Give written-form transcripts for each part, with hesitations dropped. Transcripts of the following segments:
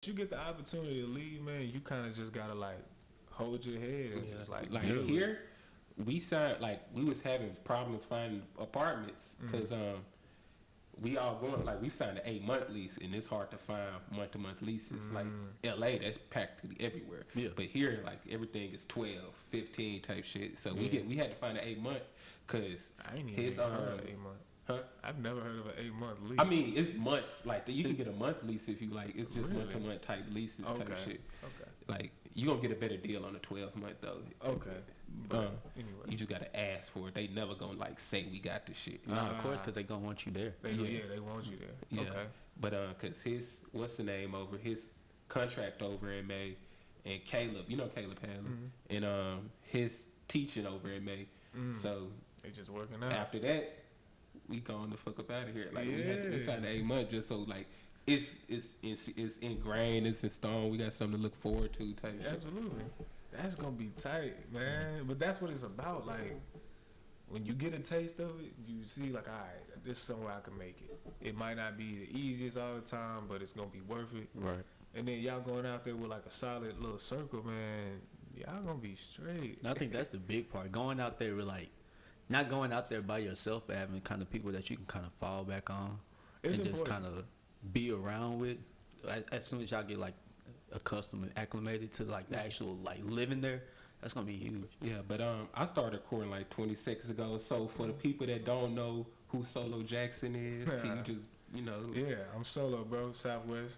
you get the opportunity to leave, man, you kind of just gotta like hold your head and just like here, we signed like we was having problems finding apartments because we all going like we signed an 8-month lease and it's hard to find month-to-month leases. Like LA, that's practically everywhere. Yeah. But here, like everything is 12, 15 type shit. So we had to find an 8-month because I ain't even heard of 8 month. Huh? I've never heard of an 8-month lease. I mean, it's months. Like you can get a month lease if you like. It's just month-to-month type leases type shit. Okay. Like you gonna get a better deal on a 12-month though. Okay. Anyway, you just gotta ask for it. They never gonna like say we got this shit. Of course, because they gonna want you there. They want you there. Yeah. Okay. But cause his what's the name over his contract over in May, and Caleb, you know Caleb Hanley, and his teaching over in May. So they just working out. After that, we going the fuck up out of here. Like we had to sign 8 months just so like it's ingrained, it's in stone. We got something to look forward to type shit. Absolutely. That's gonna be tight, man. But that's what it's about. Like when you get a taste of it, you see like, all right, this is somewhere I can make it. It might not be the easiest all the time, but it's gonna be worth it. Right. And then y'all going out there with like a solid little circle, man. Y'all gonna be straight. And I think that's the big part. Going out there with like, not going out there by yourself, but having kind of people that you can kind of fall back on and just kind of be around with. As soon as y'all get like accustomed and acclimated to like the actual like living there, that's gonna be huge. Yeah, but I started recording like 20 seconds ago. So for the people that don't know who Solo Jaxon is, can you just Yeah, I'm Solo, bro. Southwest.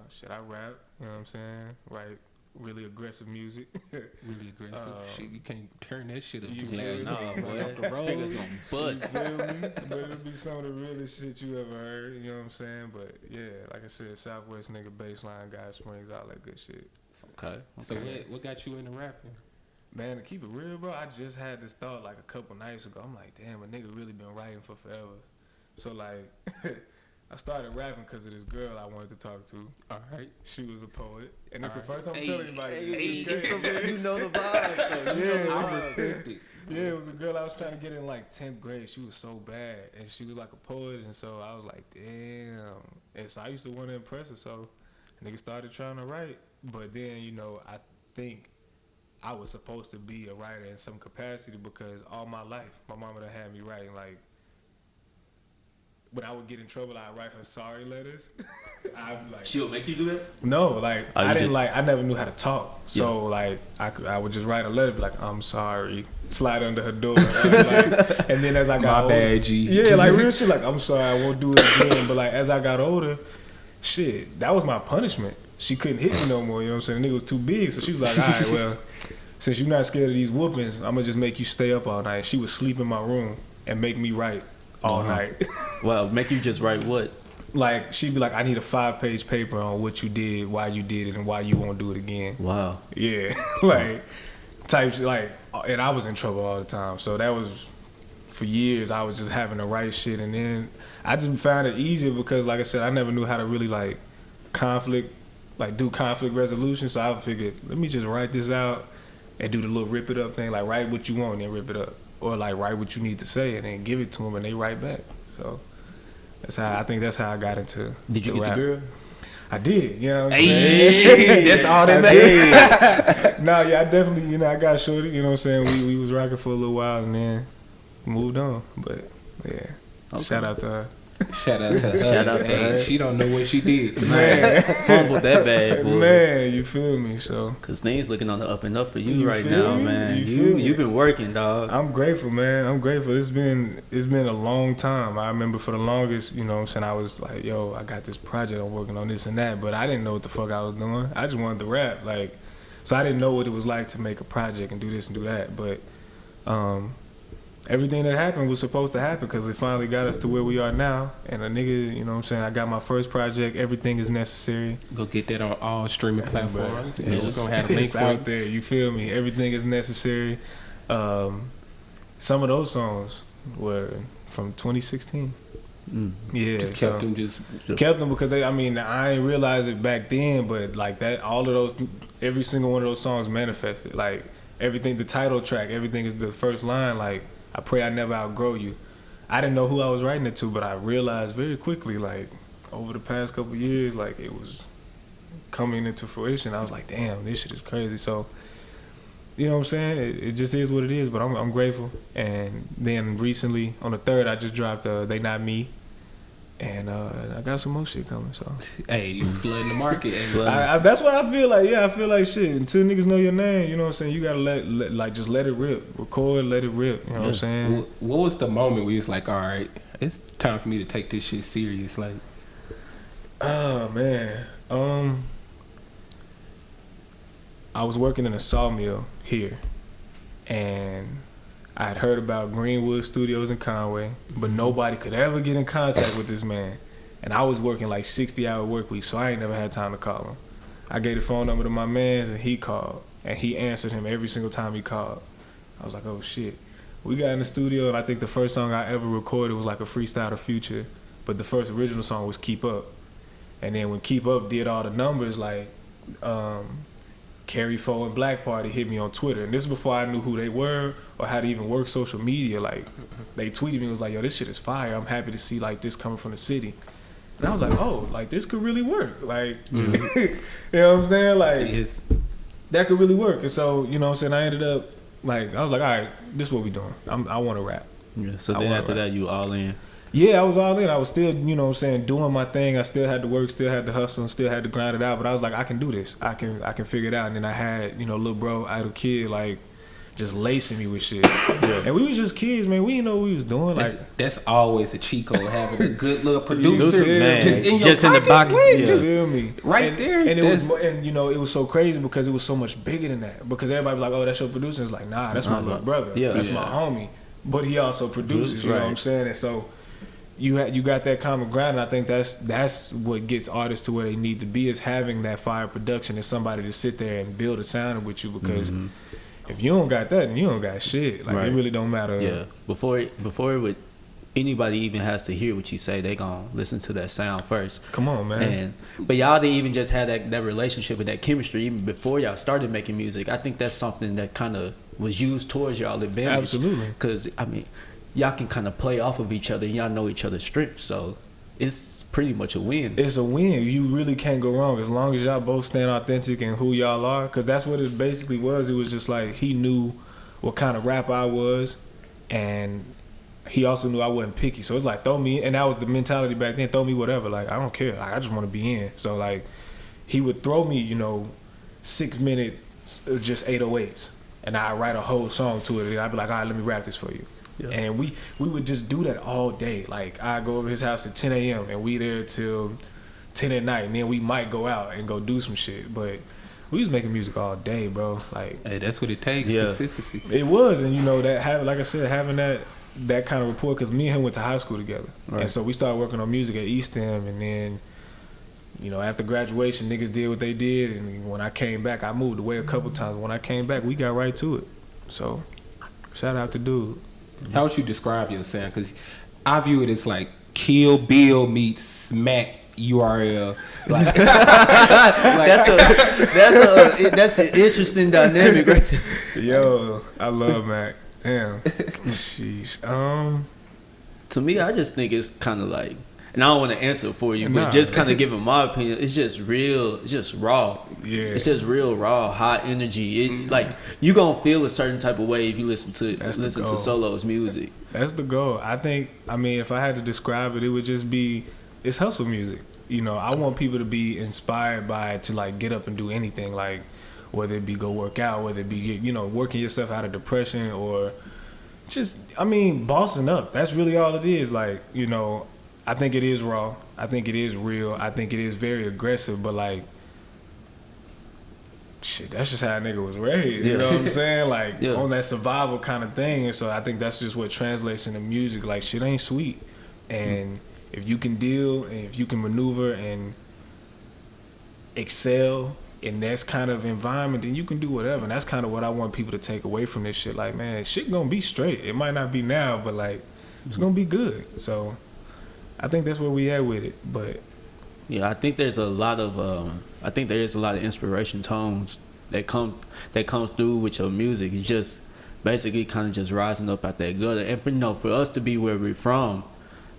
Shit, I rap. You know what I'm saying? Right. Really aggressive music. Really aggressive shit. You can't turn that shit up too loud. Nah, boy. Off the road, it's gonna bust. You feel me? But it'll be some of the realest shit you ever heard. You know what I'm saying? But yeah, like I said, Southwest nigga, baseline, God Springs, all that good shit. Okay. So what got you into rapping? Man, to keep it real, bro, I just had this thought like a couple nights ago. I'm like, damn, a nigga really been writing for forever. So like, I started rapping because of this girl I wanted to talk to. All right. She was a poet. And it's the first time I'm telling anybody. You know the vibes. I respect it. Yeah, it was a girl I was trying to get in like 10th grade. She was so bad. And she was like a poet. And so I was like, damn. And so I used to want to impress her. So nigga started trying to write. But then, I think I was supposed to be a writer in some capacity because all my life, my mama done had me writing like, when I would get in trouble, I'd write her sorry letters. She'll make you do that? No, like I never knew how to talk. So like I would just write a letter, be like, I'm sorry, slide under her door. And then as I got older, bad, G. Yeah, like real shit, like I'm sorry, I won't do it again. But like as I got older, shit, that was my punishment. She couldn't hit me no more, you know what I'm saying? The nigga was too big, so she was like, all right, well, since you're not scared of these whoopings, I'm gonna just make you stay up all night. She would sleep in my room and make me write all night. Well, make you just write what? Like, she'd be like, I need a 5-page paper on what you did, why you did it, and why you won't do it again. Wow. Yeah. Like, type shit, like, and I was in trouble all the time. So that was, for years, I was just having to write shit. And then I just found it easier because, like I said, I never knew how to really, like, do conflict resolution. So I figured, let me just write this out and do the little rip it up thing. Like, write what you want and then rip it up. Or like write what you need to say and then give it to them and they write back. So that's how I got into. Did you get rap. the girl? I did. You know what I'm saying? That's all that matters. No, yeah, I definitely. I got shorty. You know what I'm saying? We was rocking for a little while and then moved on. But yeah, shout out to her. Shout out to her. Shout out to her. She don't know what she did. Man, humbled that bad boy. Man, you feel me? So, cause things looking on the up and up for you right now, man. You've been working, dog. I'm grateful, man. I'm grateful. It's been a long time. I remember for the longest, you know what I'm saying, I was like, yo, I got this project. I'm working on this and that, but I didn't know what the fuck I was doing. I just wanted to rap, like, so I didn't know what it was like to make a project and do this and do that, but everything that happened was supposed to happen because it finally got us to where we are now. And a nigga, you know what I'm saying, I got my first project, Everything Is Necessary. Go get that on all streaming platforms. We're going to have a link it's out there, you feel me? Everything Is Necessary. Some of those songs were from 2016. Yeah, just kept them kept them because I didn't realize it back then, but like that, all of those, every single one of those songs manifested. Like everything, the title track, everything is the first line, like, I pray I never outgrow you. I didn't know who I was writing it to, but I realized very quickly, like, over the past couple of years, like, it was coming into fruition. I was like, damn, this shit is crazy. So, you know what I'm saying? It just is what it is, but I'm grateful. And then recently, on the 3rd, I just dropped They Not Me. And I got some more shit coming, so. Hey, you flooding the market. That's what I feel like. Yeah, I feel like shit. Until niggas know your name, you know what I'm saying? You gotta just let it rip. Record, let it rip. You know what I'm saying? What was the moment where you was like, all right, it's time for me to take this shit serious? Like, oh man, I was working in a sawmill here, and I had heard about Greenwood Studios in Conway, but nobody could ever get in contact with this man. And I was working like 60-hour work weeks, so I ain't never had time to call him. I gave the phone number to my man, and he called, and he answered him every single time he called. I was like, oh shit. We got in the studio, and I think the first song I ever recorded was like a freestyle to Future, but the first original song was Keep Up. And then when Keep Up did all the numbers, like Carrie Foe and Black Party hit me on Twitter. And this is before I knew who they were or how to even work social media. Like, they tweeted me and was like, yo, this shit is fire. I'm happy to see like this coming from the city. And I was like, oh, like this could really work. Like, you know what I'm saying? Like, that could really work. And so, you know what I'm saying? I ended up, like, I was like, all right, this is what we doing. I want to rap. Yeah, so then after that, you all in. Yeah, I was all in. I was still, you know what I'm saying, doing my thing. I still had to work, still had to hustle, and still had to grind it out. But I was like, I can do this. I can figure it out. And then I had, you know, little bro, idle kid, like, just lacing me with shit. Yeah. And we was just kids, man. We didn't know what we was doing. Like, that's always a cheat code, having a good little producer, man. just in your just pocket, in the pocket. You feel me? Right there. And it was, and you know, it was so crazy because it was so much bigger than that. Because everybody was like, oh, that's your producer. It's like, nah, that's my little brother. Yeah, that's my homie. But he also produces, you know what I'm saying? And so you got that common ground, and I think that's what gets artists to where they need to be, is having that fire production and somebody to sit there and build a sound with you. Because if you don't got that, then you don't got shit. Like, it really don't matter. Yeah. Before anybody even has to hear what you say, they gonna listen to that sound first. Come on, man. But y'all didn't even just have that relationship and that chemistry even before y'all started making music. I think that's something that kind of was used towards y'all advantage. Absolutely. Because, I mean, y'all can kind of play off of each other and y'all know each other's strengths. So it's pretty much a win. It's a win. You really can't go wrong as long as y'all both stand authentic and who y'all are. Because that's what it basically was. It was just like he knew what kind of rapper I was, and he also knew I wasn't picky. So it's like, throw me, and that was the mentality back then, throw me whatever. Like, I don't care. Like, I just want to be in. So, like, he would throw me, you know, 6 minute, just 808s. And I'd write a whole song to it. And I'd be like, all right, let me rap this for you. Yeah. And we would just do that all day. Like, I'd go over his house at 10 a.m. and we there till 10 at night. And then we might go out and go do some shit. But we was making music all day, bro. Like, hey, that's what it takes, consistency. It was. And, you know, like I said, having that kind of rapport, because me and him went to high school together. Right. And so we started working on music at East End, and then, you know, after graduation, niggas did what they did, and when I came back, I moved away a couple times. When I came back, we got right to it. So, shout out to dude. How would you describe your sound? Because I view it as like Kill Bill meets Smack URL. Like, that's an interesting dynamic, right there. Yo, I love Mac. Damn. Sheesh. To me, I just think it's kind of like, and I don't want to answer for you, but just kind of giving my opinion, it's just real, it's just raw. Yeah. It's just real raw, high energy. Like, you gonna feel a certain type of way if you listen to Solo's music. That's the goal. I mean, if I had to describe it, it would just be, it's hustle music. You know, I want people to be inspired by it, to like get up and do anything, like whether it be go work out, whether it be, you know, working yourself out of depression, or just, I mean, bossing up. That's really all it is. Like, you know, I think it is raw. I think it is real. I think it is very aggressive, but like, shit, that's just how a nigga was raised. You know what I'm saying? Like, on that survival kind of thing. And so I think that's just what translates into music. Like, shit ain't sweet. And if you can deal, and if you can maneuver and excel in that kind of environment, then you can do whatever. And that's kind of what I want people to take away from this shit. Like, man, shit gonna be straight. It might not be now, but like, it's gonna be good. So I think that's where we at with it. But yeah, I think there's a lot of inspiration tones that comes through with your music. It's just basically kind of just rising up out that gutter. And for us to be where we're from,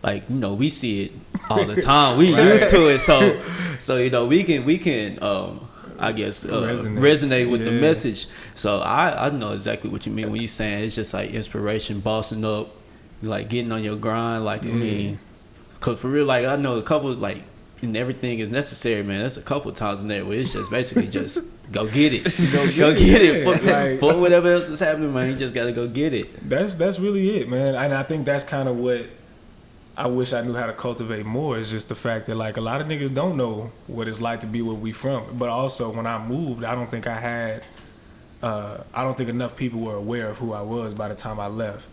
like, you know, we see it all the time. We used to it, so you know, we can I guess resonate with the message. So I know exactly what you mean when you're saying it's just like inspiration, bossing up, like getting on your grind. Like I mean, cause for real, like I know a couple like. And everything is necessary, man. That's a couple times in there where it's just basically just go get it, go get it. For whatever else is happening, man, you just gotta go get it. That's really it, man. And I think that's kind of what I wish I knew how to cultivate more. Is just the fact that like a lot of niggas don't know what it's like to be where we from. But also when I moved, I don't think enough people were aware of who I was by the time I left.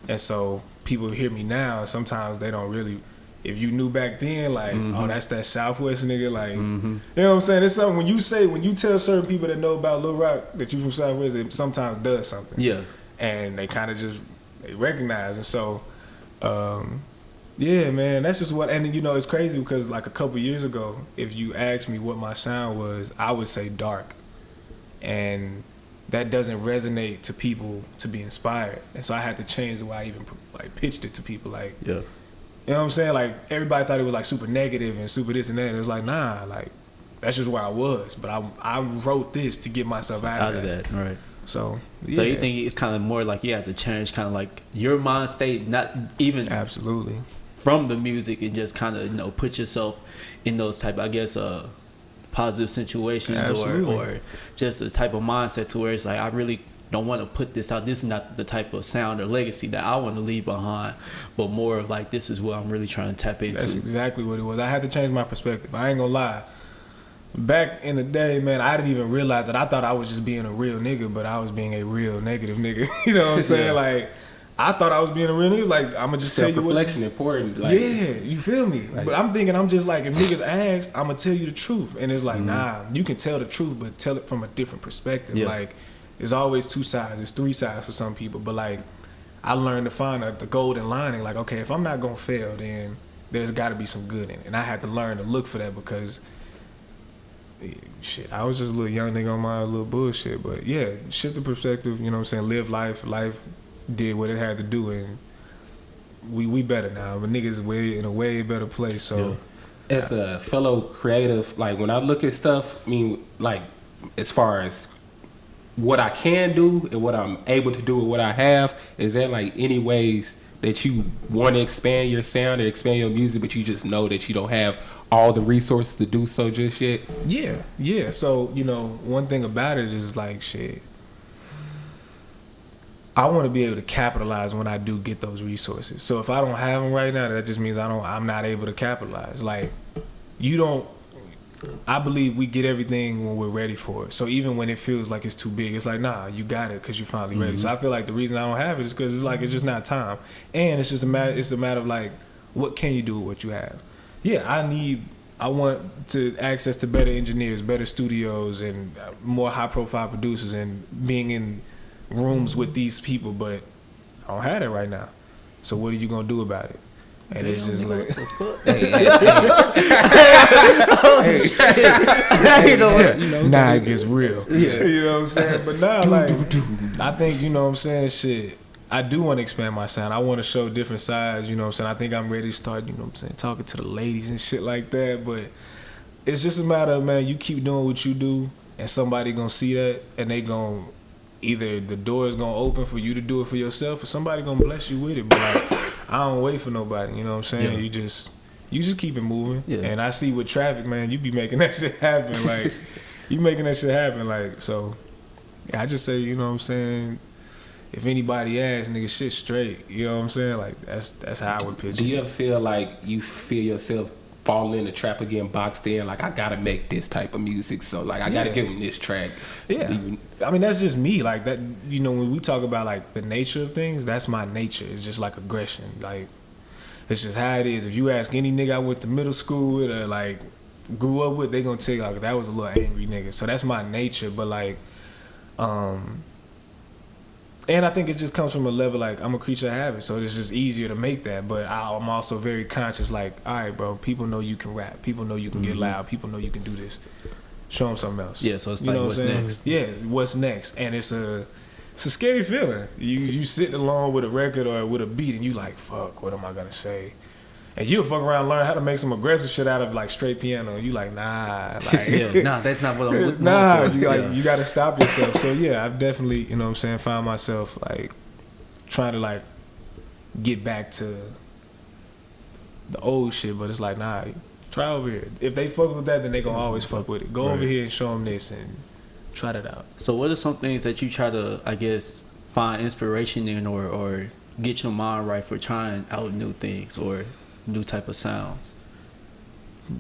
And so people hear me now, and sometimes they don't really. If you knew back then, like, oh, that's that Southwest nigga, like, you know what I'm saying? It's something when you tell certain people that know about Lil Rock that you from Southwest, it sometimes does something. Yeah. And they kind of just, they recognize. And so, yeah, man, that's just what, and you know, it's crazy because like a couple years ago, if you asked me what my sound was, I would say dark. And that doesn't resonate to people to be inspired. And so I had to change the way I even like pitched it to people, like, yeah. You know what I'm saying? Like, everybody thought it was, like, super negative and super this and that. And it was like, nah, like, that's just where I was. But I wrote this to get myself out of that. Right. So, yeah. So you think it's kind of more like you have to change kind of like your mind state, not even absolutely from the music, and just kind of, you know, put yourself in those type, I guess, positive situations or just a type of mindset to where it's like, I really don't want to put this out. This is not the type of sound or legacy that I want to leave behind, but more of like, this is what I'm really trying to tap into. That's exactly what it was. I had to change my perspective. I ain't gonna lie. Back in the day, man, I didn't even realize that. I thought I was just being a real nigga, but I was being a real negative nigga. You know what I'm saying? Yeah. Like, I thought I was being a real nigga. Like, I'm gonna just tell you what. Self-reflection important. Like, yeah, you feel me? Like, but I'm thinking, I'm just like, if niggas asked, I'm gonna tell you the truth. And it's like, nah, you can tell the truth, but tell it from a different perspective. Yeah. Like, there's always two sides. There's three sides for some people. But like, I learned to find the golden lining. Like, okay, if I'm not gonna fail, then there's got to be some good in it. And I had to learn to look for that because, shit, I was just a little young nigga on my little bullshit. But yeah, shift the perspective. You know what I'm saying? Live life. Life did what it had to do, and we better now. But niggas in a way better place. So, as a fellow creative, like when I look at stuff, I mean, like as far as what I can do and what I'm able to do with what I have, is there like any ways that you want to expand your sound or expand your music, but you just know that you don't have all the resources to do so just yet? Yeah. So, you know, one thing about it is like, shit, I want to be able to capitalize when I do get those resources. So if I don't have them right now, that just means I'm not able to capitalize. Like, I believe we get everything when we're ready for it. So even when it feels like it's too big, it's like, nah, you got it because you're finally ready. So I feel like the reason I don't have it is because it's like, it's just not time. And it's just a matter of like, what can you do with what you have? Yeah, I want to access to better engineers, better studios, and more high profile producers, and being in rooms with these people, but I don't have that right now. So what are you gonna do about it? And it's just like, nah, it gets real. Yeah. You know what I'm saying? But now, like, I think, you know what I'm saying, shit, I do want to expand my sound. I want to show different sides, you know what I'm saying? I think I'm ready to start, you know what I'm saying, talking to the ladies and shit like that. But it's just a matter of, man, you keep doing what you do, and somebody gonna see that, and they gonna, either the door is gonna open for you to do it for yourself, or somebody gonna bless you with it. But like, I don't wait for nobody, you know what I'm saying? Yeah. You just keep it moving. Yeah. And I see with Traffic, man, you be making that shit happen. Like, you making that shit happen. Like, so yeah, I just say, you know what I'm saying, if anybody asks, nigga, shit straight. You know what I'm saying? Like, that's how I would picture it. Do you ever feel like you feel yourself fall in the trap again, boxed in, like, I gotta make this type of music, so like I gotta give them this track? Yeah. I mean, that's just me. Like, that, you know, when we talk about like the nature of things, that's my nature. It's just like aggression. Like, it's just how it is. If you ask any nigga I went to middle school with or like grew up with, they gonna tell you like that was a little angry nigga. So that's my nature. But like, and I think it just comes from a level like, I'm a creature of habit, so it's just easier to make that. But I'm also very conscious, like, all right, bro, people know you can rap, people know you can get loud, people know you can do this. Show them something else. Yeah, so it's like, what's next? Yeah, what's next? And it's a scary feeling. You sitting along with a record or with a beat, and you like, fuck, what am I gonna say? And you'll fuck around and learn how to make some aggressive shit out of like straight piano. You like, nah, like nah, that's not what I'm looking nah, for. you gotta stop yourself. So yeah, I've definitely, you know what I'm saying, found myself like trying to like get back to the old shit, but it's like, nah, try over here. If they fuck with that, then they gonna always fuck with it. Go over here and show them this and try that out. So what are some things that you try to, I guess, find inspiration in or get your mind right for trying out new things or new type of sounds?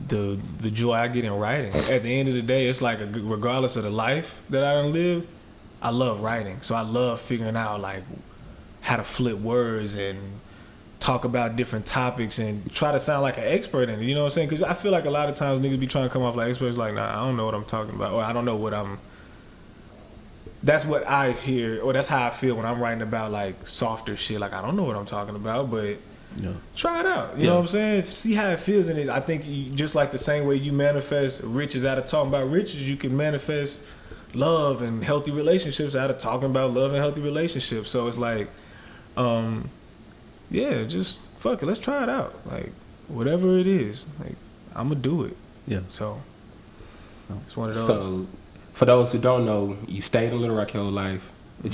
The joy I get in writing. At the end of the day, it's like regardless of the life that I done lived, I love writing. So I love figuring out like how to flip words and talk about different topics and try to sound like an expert in it. You know what I'm saying? Because I feel like a lot of times niggas be trying to come off like experts. Like, nah, I don't know what I'm talking about, or I don't know what I'm. That's what I hear, or that's how I feel when I'm writing about like softer shit. Like, I don't know what I'm talking about, but try it out. You know what I'm saying? See how it feels in it. I think just like the same way you manifest riches out of talking about riches, you can manifest love and healthy relationships out of talking about love and healthy relationships. So it's like, yeah, just fuck it. Let's try it out. Like, whatever it is, like, I'm gonna do it. Yeah. So it's one of those. So, for those who don't know, you stayed in Little Rock your whole life, but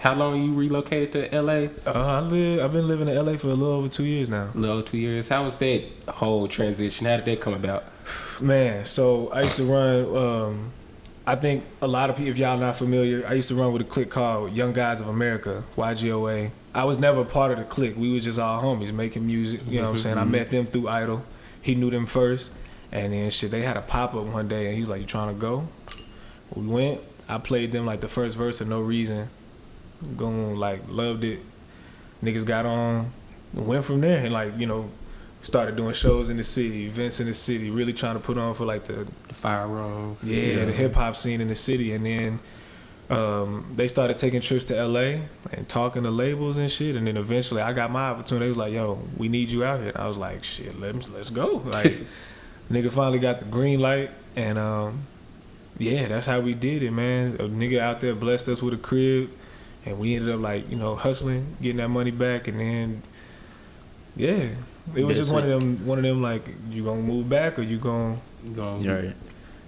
how long you relocated to LA? I've been living in LA for a little over 2 years now. A little over 2 years. How was that whole transition? How did that come about? Man, so I used to run. I think a lot of people, if y'all not familiar, I used to run with a clique called Young Guys of America, YGOA. I was never a part of the clique. We was just all homies making music. You know what I'm saying? I met them through Idol. He knew them first, and then shit. They had a pop up one day, and he was like, "You trying to go?" We went. I played them like the first verse for no reason. Going like loved it. Niggas got on, went from there, and like, you know, started doing shows in the city, events in the city, really trying to put on for like the firearms, the hip hop scene in the city. And then they started taking trips to LA and talking to labels and shit. And then eventually I got my opportunity. They was like, "Yo, we need you out here." And I was like, "Shit, let's go." Like, nigga finally got the green light, and yeah, that's how we did it, man. A nigga out there blessed us with a crib, and we ended up like, you know, hustling, getting that money back, and then yeah. It was just one of them like, you gonna move back or you gonna right.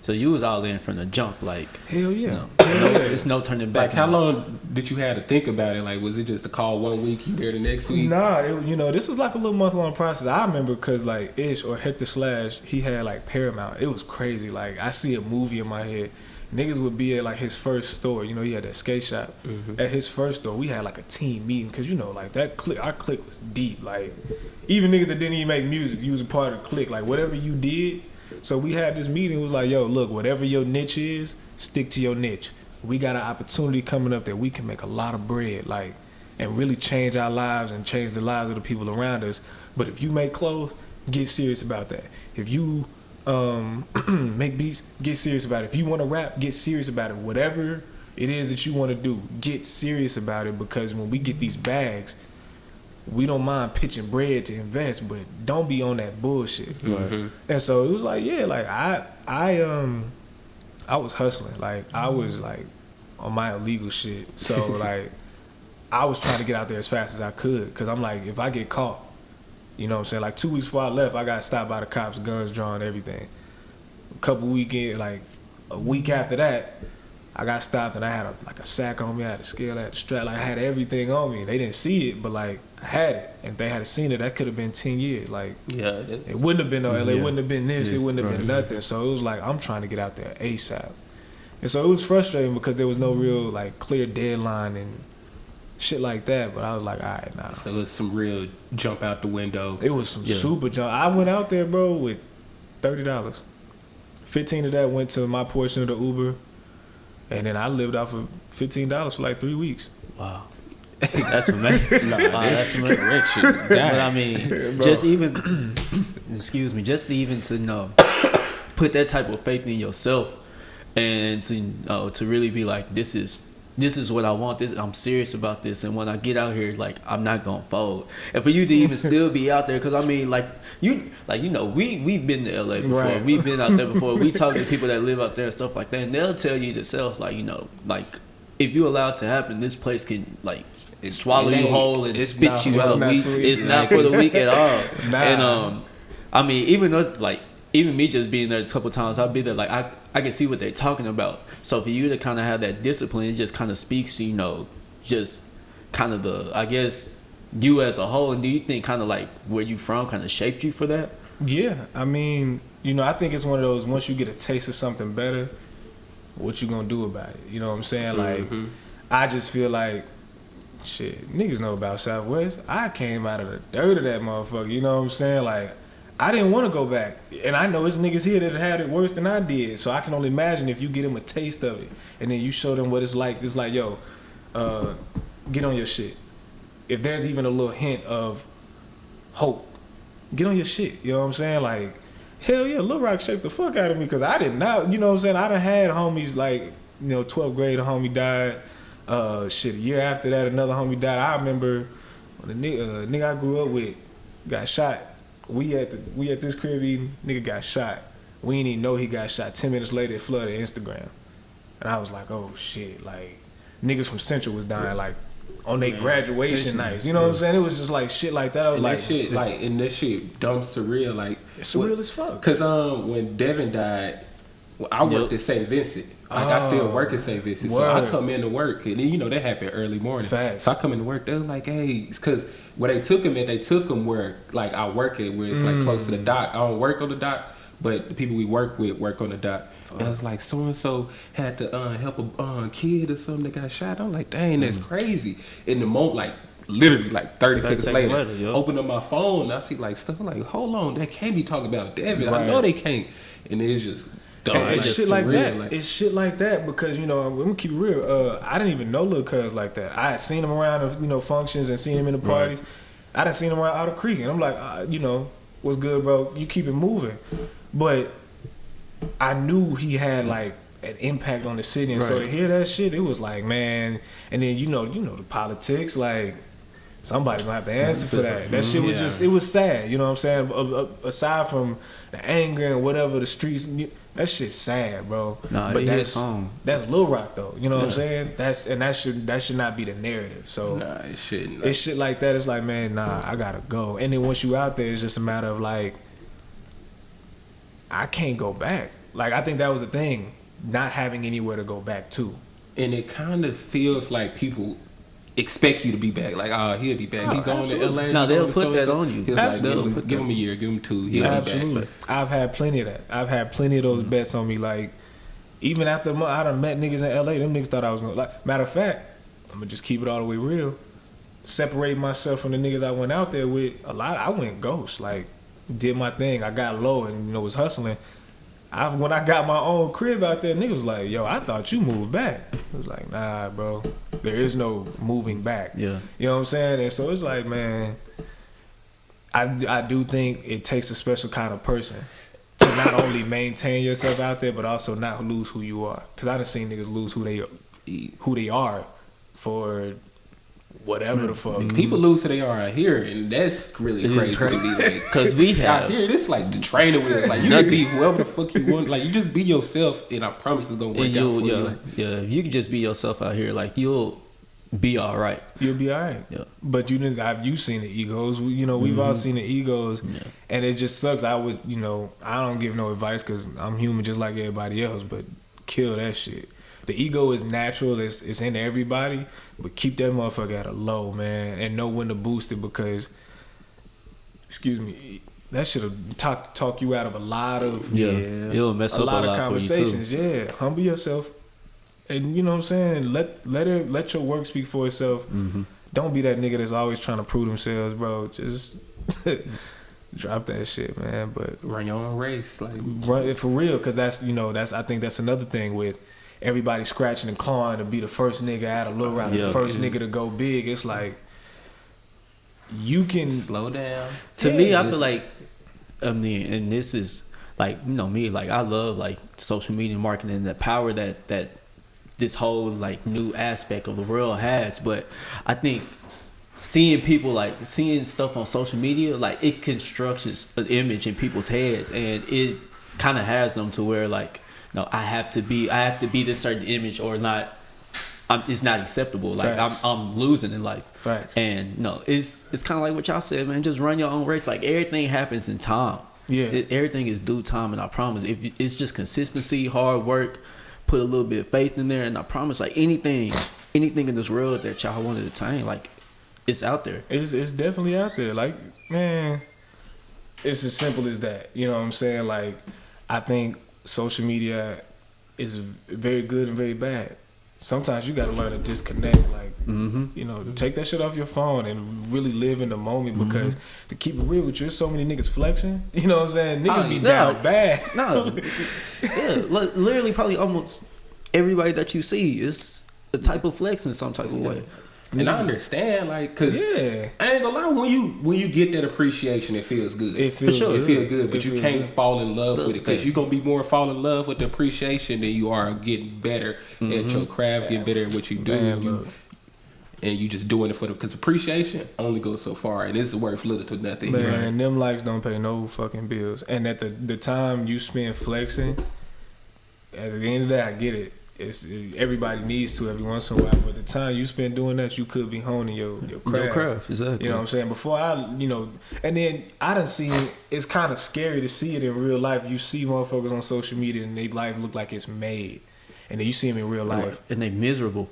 So you was all in from the jump, like, hell yeah. You know, it's no turning back. Like, how long did you have to think about it? Like, was it just a call 1 week, you there the next week? Nah, you know, this was like a little month-long process. I remember because like Ish or Hector Slash, he had like Paramount. It was crazy. Like, I see a movie in my head. Niggas would be at like his first store. You know, he had that skate shop. At his first store, we had like a team meeting because, you know, like that clique, our clique was deep. Like, even niggas that didn't even make music, you was a part of the clique. Like, whatever you did. So we had this meeting. It was like, yo, look, whatever your niche is, stick to your niche. We got an opportunity coming up that we can make a lot of bread, like, and really change our lives and change the lives of the people around us. But if you make clothes, get serious about that. If you make beats, get serious about it. If you want to rap, get serious about it. Whatever it is that you want to do, get serious about it, because when we get these bags, we don't mind pitching bread to invest, but don't be on that bullshit. And so it was like, yeah, like I was hustling. Like, I was like on my illegal shit. So like I was trying to get out there as fast as I could, because I'm like, if I get caught, you know what I'm saying? Like 2 weeks before I left, I got stopped by the cops, guns drawn, everything. A couple weekends, like a week after that, I got stopped and I had a sack on me, I had a scale, I had a strap, like I had everything on me. They didn't see it, but like I had it. And if they had seen it, that could have been 10 years. Like, it wouldn't have been no LA, it wouldn't have been this, it wouldn't have been nothing. So it was like, I'm trying to get out there ASAP. And so it was frustrating because there was no real like clear deadline and shit like that, but I was like, all right, nah. So it was some real jump out the window. It was some super jump. I went out there, bro, with $30. 15 of that went to my portion of the Uber, and then I lived off of $15 for like 3 weeks. Wow. That's amazing. Wow, that's amazing. Rich shit. But I mean, just even, excuse me, just even to know, put that type of faith in yourself, and to really be like, this is what I want. I'm serious about this, and when I get out here, like, I'm not gonna fold. And for you to even still be out there, because I mean, we've been to LA before, right. We've been out there before. We talk to people that live out there and stuff like that, and they'll tell you themselves, like, you know, like if you allow it to happen, this place can like swallow you whole and spit you out. It's not for the weak at all. Nah. And I mean, even though like even me just being there a couple times, I'll be there like I can see what they're talking about. So for you to kind of have that discipline, it just kind of speaks to just kind of the I guess you as a whole. And do you think kind of like where you from kind of shaped you for that? Yeah, I mean, I think it's one of those, once you get a taste of something better, what you gonna do about it? You know what I'm saying? Like, I just feel like, shit, niggas know about Southwest. I came out of the dirt of that motherfucker, you know what I'm saying? Like, I didn't want to go back. And I know it's niggas here that had it worse than I did. So I can only imagine if you get them a taste of it, and then you show them what it's like, yo, get on your shit. If there's even a little hint of hope, get on your shit, you know what I'm saying? Like, hell yeah, Lil Rock shaped the fuck out of me, because I did not, you know what I'm saying? I done had homies like, 12th grade, a homie died. A year after that, another homie died. I remember when the nigga I grew up with got shot. We at this crib eating, nigga got shot. We didn't even know he got shot. 10 minutes later, it flooded Instagram. And I was like, oh shit, like, niggas from Central was dying, like, on their graduation nights. You know what I'm saying? It was just like shit like that. I was like, that shit dumb surreal. Like, it's surreal as fuck. Cause when Devin died, I worked at St. Vincent. Like, I still work at St. Vincent. So I come into work, and then that happened early morning. Facts. So I come into work, they're like, hey, cause where they took him where like I work at, where it's like close to the dock. I don't work on the dock, but the people we work with work on the dock. And I was like, so and so had to help a kid or something that got shot. I'm like, dang, that's crazy. In the moment, like literally like 30 seconds later, open up my phone, and I see like stuff. I'm like, hold on, they can't be talking about Devin. Right. I know they can't. And it's just dumb. It's shit like that. It's shit like that because I'm gonna keep it real. I didn't even know Lil Cuz like that. I had seen him around functions and seen him in the parties. I done seen him around Outer Creek, and I'm like, what's good, bro? You keep it moving. But I knew he had like an impact on the city, and so to hear that shit, it was like, man. And then the politics, like somebody's gonna have to answer for that. That shit was just, it was sad. You know what I'm saying? Aside from the anger and whatever the streets, that shit's sad, bro. Nah, but that's Lil Rock though. You know what I'm saying? That should not be the narrative. So it shouldn't. It's shit like that. It's like, man, nah, I gotta go. And then once you out there, it's just a matter of like, I can't go back. Like, I think that was the thing, not having anywhere to go back to. And it kind of feels like people expect you to be back. Like, he'll be back. He going to LA. No, they'll put that on you. Like, give him a year, give him 2. He'll be back. I've had plenty of that. I've had plenty of those bets on me. Like, even after I done met niggas in LA, them niggas thought I was going to, like, matter of fact, I'm going to just keep it all the way real. Separate myself from the niggas I went out there with. I went ghost. Like, did my thing. I got low and was hustling. When I got my own crib out there, niggas was like, yo, I thought you moved back. I was like, nah, bro. There is no moving back. Yeah. You know what I'm saying? And so it's like, man, I do think it takes a special kind of person to not only maintain yourself out there, but also not lose who you are. Because I done seen niggas lose who they are for whatever the fuck. People lose who they are out here, and that's really crazy to be like. Because we have out here, this like the training wheels. Like, you can be whoever the fuck you want. Like, you just be yourself, and I promise it's gonna work out for you. If you can just be yourself out here, like, you'll be all right. You'll be all right. Yeah. But you've seen the egos. We've all seen the egos, and it just sucks. I don't give no advice because I'm human just like everybody else. But kill that shit. The ego is natural. It's in everybody, but keep that motherfucker at a low, man, and know when to boost it because, that should have talk you out of a lot of it'll mess up a lot of conversations. For you too. Yeah, humble yourself, and you know what I'm saying. Let your work speak for itself. Mm-hmm. Don't be that nigga that's always trying to prove themselves, bro. Just drop that shit, man. But run your own race, like run it for real, because that's I think that's another thing with everybody scratching and clawing to be the first nigga out of Lil Rock, the first nigga to go big. It's like, you can slow down. To me, I feel like, and this is like, me, like, I love like social media marketing and the power that this whole like new aspect of the world has. But I think seeing stuff on social media, like, it constructs an image in people's heads, and it kind of has them to where like, no, I have to be this certain image or not it's not acceptable. Like Facts. I'm losing in life. Facts. And no, it's kind of like what y'all said, man. Just run your own race. Like everything happens in time. Yeah. Everything is due time, and I promise, if it's just consistency, hard work, put a little bit of faith in there, and I promise, like anything in this world that y'all want to attain, like it's out there. It's definitely out there. Like, man, it's as simple as that. You know what I'm saying? Like, I think social media is very good and very bad. Sometimes you got to learn to disconnect. Like, you know, take that shit off your phone and really live in the moment. Because to keep it real with you, there's so many niggas flexing. You know what I'm saying? Niggas be down bad. No, yeah, literally, probably almost everybody that you see is a type of flex in some type of way. And I understand, like, cause I ain't gonna lie, when you get that appreciation, it feels good. It feels good, but you can't fall in love with it, cause you gonna be more fall in love with the appreciation than you are getting better at your craft, getting better at what you do, and you just doing it for because appreciation only goes so far, and it's worth little to nothing. Man, and them likes don't pay no fucking bills. And at the time you spend flexing, at the end of the day, I get it. Everybody needs to every once in a while, but the time you spend doing that, you could be honing your craft. Your craft, exactly. You know what I'm saying? Before and then I done seen it. It's kind of scary to see it in real life. You see motherfuckers on social media and their life look like it's made, and then you see them in real life and they miserable.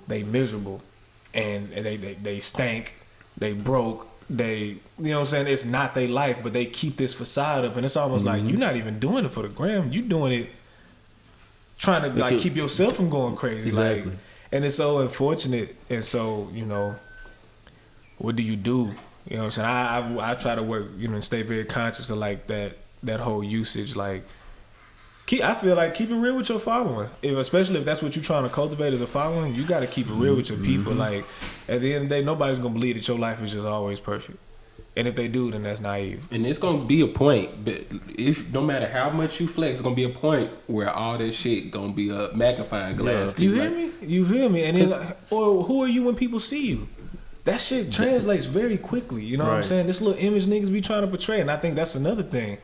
And they stank, they broke, you know what I'm saying? It's not their life, but they keep this facade up, and it's almost like you're not even doing it for the gram. You doing it trying to like keep yourself from going crazy. Exactly. Like, and it's so unfortunate. And so, you know, what do you do? You know what I'm saying? I try to work, you know, and stay very conscious of like that whole usage. Like, I feel like keep it real with your following. Especially if that's what you're trying to cultivate as a following, you got to keep it real with your people. Like, at the end of the day, nobody's gonna believe that your life is just always perfect. And if they do, then that's naive. And it's gonna be a point, but if no matter how much you flex, it's gonna be a point where all this shit gonna be a magnifying glass. You hear me? You feel me? And then, or who are you when people see you? That shit translates very quickly. You know what I'm saying? This little image niggas be trying to portray, and I think that's another thing.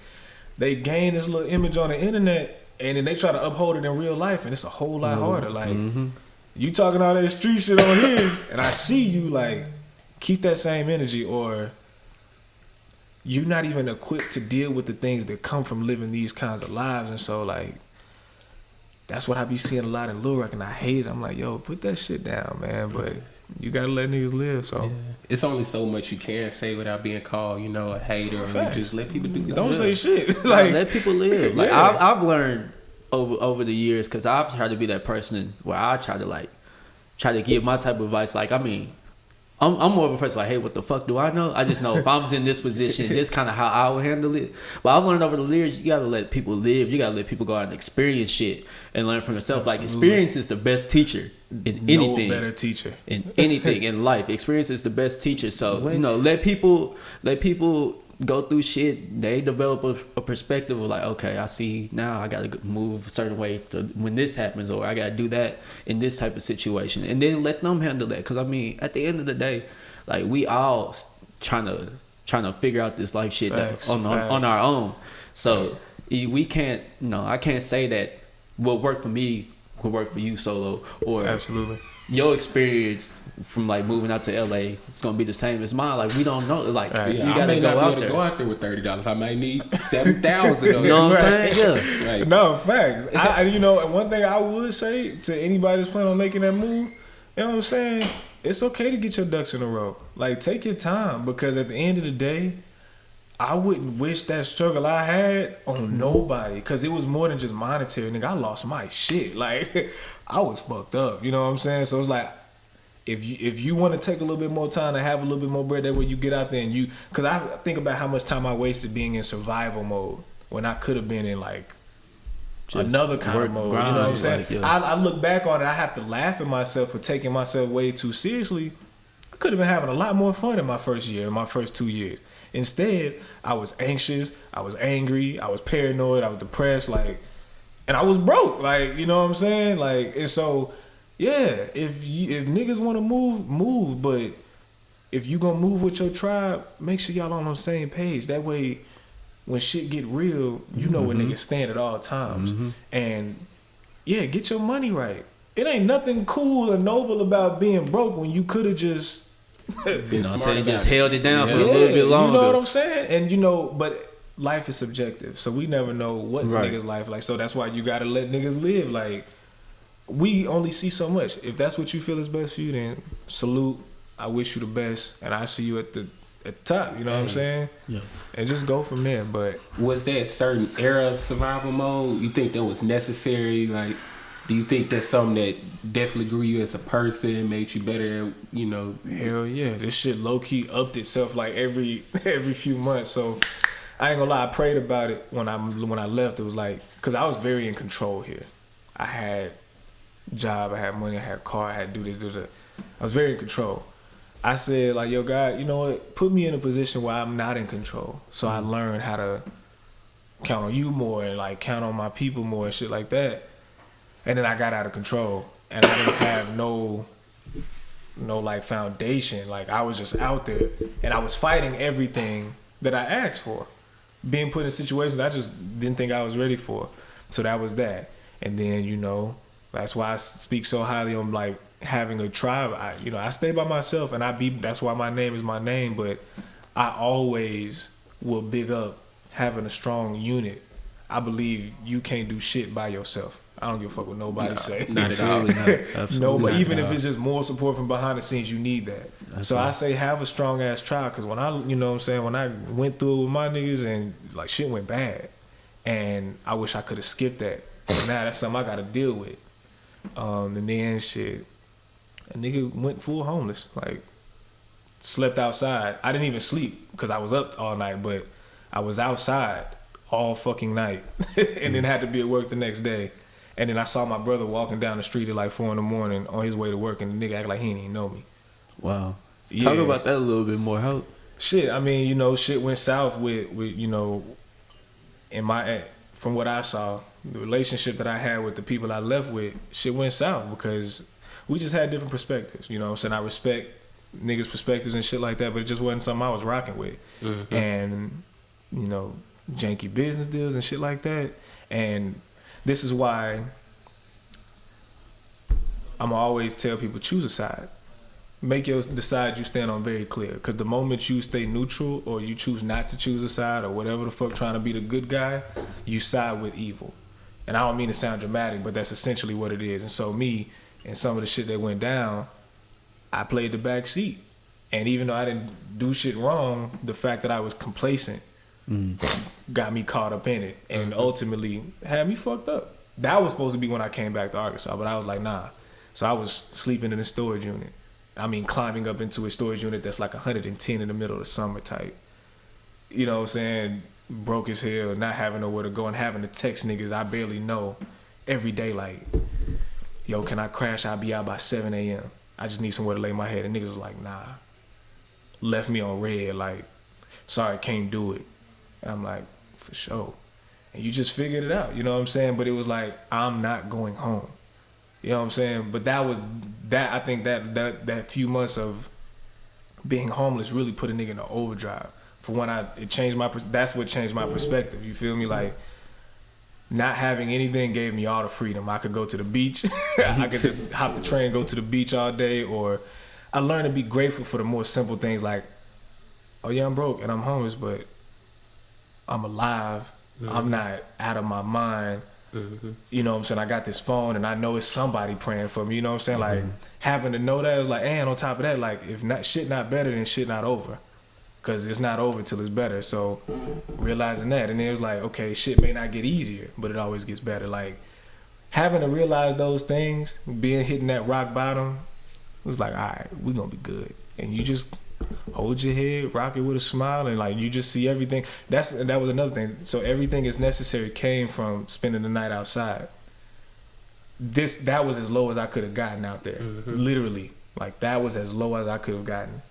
They gain this little image on the internet, and then they try to uphold it in real life, and it's a whole lot harder. Like, you talking all that street shit on here, and I see you, like, keep that same energy, or you're not even equipped to deal with the things that come from living these kinds of lives. And so, like, that's what I be seeing a lot in Lil Rock, and I hate it. I'm like, yo, put that shit down, man. But you gotta let niggas live. So it's only so much you can say without being called, you know, a hater. Or just let people do. Don't say shit. Like, let people live. Like, I've learned over the years, because I've tried to be that person where I try to give my type of advice. Like, I mean, I'm more of a person like, hey, what the fuck do I know? I just know if I was in this position, this kind of how I would handle it. But I've learned over the years, you gotta let people live. You gotta let people go out and experience shit and learn from themselves. Like, experience is the best teacher in anything. No better teacher in anything in life. Experience is the best teacher. So you know, let people go through shit. They develop a perspective of like, okay, I see now. I gotta move a certain way to when this happens, or I gotta do that in this type of situation, and then let them handle that. Because I mean, at the end of the day, like, we all trying to figure out this life shit on our own. So we can't. No, I can't say that what worked for me could work for you solo, or absolutely your experience from like moving out to LA, it's gonna be the same as mine. Like, we don't know. Like, you gotta go out there. Go out there with $30. I might need 7,000. You know what I'm saying? Yeah. Right. No, facts. You know, and one thing I would say to anybody that's planning on making that move, you know what I'm saying? It's okay to get your ducks in a row. Like, take your time, because at the end of the day, I wouldn't wish that struggle I had on nobody, because it was more than just monetary. Nigga, I lost my shit. Like, I was fucked up. You know what I'm saying? So it's like, if you want to take a little bit more time to have a little bit more bread, that way you get out there and you, because I think about how much time I wasted being in survival mode when I could have been in like just another kind of mode. You know what I'm saying? Like, I look back on it, I have to laugh at myself for taking myself way too seriously. I could have been having a lot more fun in my first year, in my first 2 years. Instead, I was anxious, I was angry, I was paranoid, I was depressed, like, and I was broke, like, you know what I'm saying? Like, and so, yeah, if niggas want to move, but if you gonna move with your tribe, make sure y'all on the same page. That way, when shit get real, you know where niggas stand at all times. And yeah, get your money right. it ain't nothing cool or noble about being broke when you could have just, you know what I'm saying, just held it down for a little bit longer. You know what I'm saying? And you know, but life is subjective, so we never know what niggas' life like. So that's why you gotta let niggas live. Like, we only see so much. If that's what you feel is best for you, then salute. I wish you the best, and I see you at the top. You know what I'm saying? Yeah. And just go from there. But was there a certain era of survival mode you think that was necessary? Like, do you think that's something that definitely grew you as a person, made you better? You know, hell yeah, this shit low key upped itself like every few months. So I ain't gonna lie, I prayed about it when I left. It was like, cause I was very in control here. I had job, I had money, I had car, I had to do this, do that. I was very in control. I said, like, yo, God, you know what? Put me in a position where I'm not in control. So I learned how to count on you more and, like, count on my people more and shit like that. And then I got out of control. And I didn't have no like, foundation. Like, I was just out there. And I was fighting everything that I asked for. Being put in situations I just didn't think I was ready for. So that was that. And then, you know, that's why I speak so highly on, like, having a tribe. I stay by myself, and that's why my name is my name, but I always will big up having a strong unit. I believe you can't do shit by yourself. I don't give a fuck what nobody say. Not at all. No, but even if it's just more support from behind the scenes, you need that. So I say have a strong ass tribe, because when when I went through it with my niggas and like shit went bad, and I wish I could have skipped that. But now that's something I got to deal with. And then shit. A nigga went full homeless, like slept outside. I didn't even sleep because I was up all night, but I was outside all fucking night and then had to be at work the next day. And then I saw my brother walking down the street at like 4 a.m. on his way to work, and the nigga act like he didn't even know me. Wow. Yeah. Talk about that a little bit more. How? Shit, I mean, you know, shit went south with you know, from what I saw, the relationship that I had with the people I left with, shit went south because we just had different perspectives. You know what I'm saying? I respect niggas' perspectives and shit like that, but it just wasn't something I was rocking with. Mm-hmm. And, you know, janky business deals and shit like that. And this is why I'm always tell people, choose a side. Make the side you stand on very clear. Because the moment you stay neutral or you choose not to choose a side or whatever the fuck, trying to be the good guy, you side with evil. And I don't mean to sound dramatic, but that's essentially what it is. And so me, and some of the shit that went down, I played the back seat. And even though I didn't do shit wrong, the fact that I was complacent got me caught up in it and ultimately had me fucked up. That was supposed to be when I came back to Arkansas, but I was like, nah. So I was sleeping in a storage unit. I mean, climbing up into a storage unit that's like 110 in the middle of the summer type. You know what I'm saying? Broke as hell, not having nowhere to go and having to text niggas I barely know every day like, yo, can I crash? I'll be out by 7 a.m. I just need somewhere to lay my head. And niggas was like, nah. Left me on red, like, sorry, can't do it. And I'm like, for sure. And you just figured it out, you know what I'm saying? But it was like, I'm not going home. You know what I'm saying? But I think that few months of being homeless really put a nigga in an overdrive. For one, that's what changed my perspective. You feel me? Like, not having anything gave me all the freedom. I could go to the beach. I could just hop the train, go to the beach all day. Or I learned to be grateful for the more simple things like, oh yeah, I'm broke and I'm homeless, but I'm alive. Mm-hmm. I'm not out of my mind. Mm-hmm. You know what I'm saying? I got this phone and I know it's somebody praying for me. You know what I'm saying? Mm-hmm. Like, having to know that, it was like, and on top of that, like, if not shit not better, then shit not over. Because it's not over till it's better. So realizing that, and then it was like, okay, shit may not get easier, but it always gets better. Like, having to realize those things, hitting that rock bottom, it was like, all right, we gonna be good. And you just hold your head, rock it with a smile, and like, you just see everything. That was another thing. So everything is necessary came from spending the night outside. That was as low as I could have gotten out there. Mm-hmm. Literally. Like, that was as low as I could have gotten.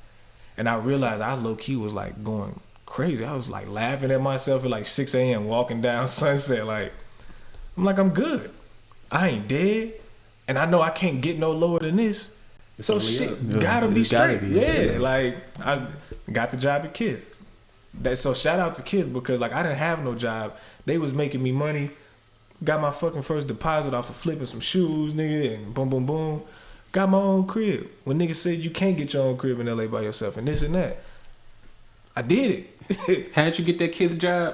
And I realized I low-key was like going crazy. I was like laughing at myself at like 6 a.m. walking down Sunset. Like, I'm good. I ain't dead. And I know I can't get no lower than this. So shit gotta be straight. Yeah, like, I got the job at Kith. So shout out to Kith, because like, I didn't have no job. They was making me money Got my fucking first deposit off of flipping some shoes, nigga, and boom, boom, boom. Got my own crib. When niggas said you can't get your own crib in LA by yourself and this and that, I did it. How'd you get that kid's job?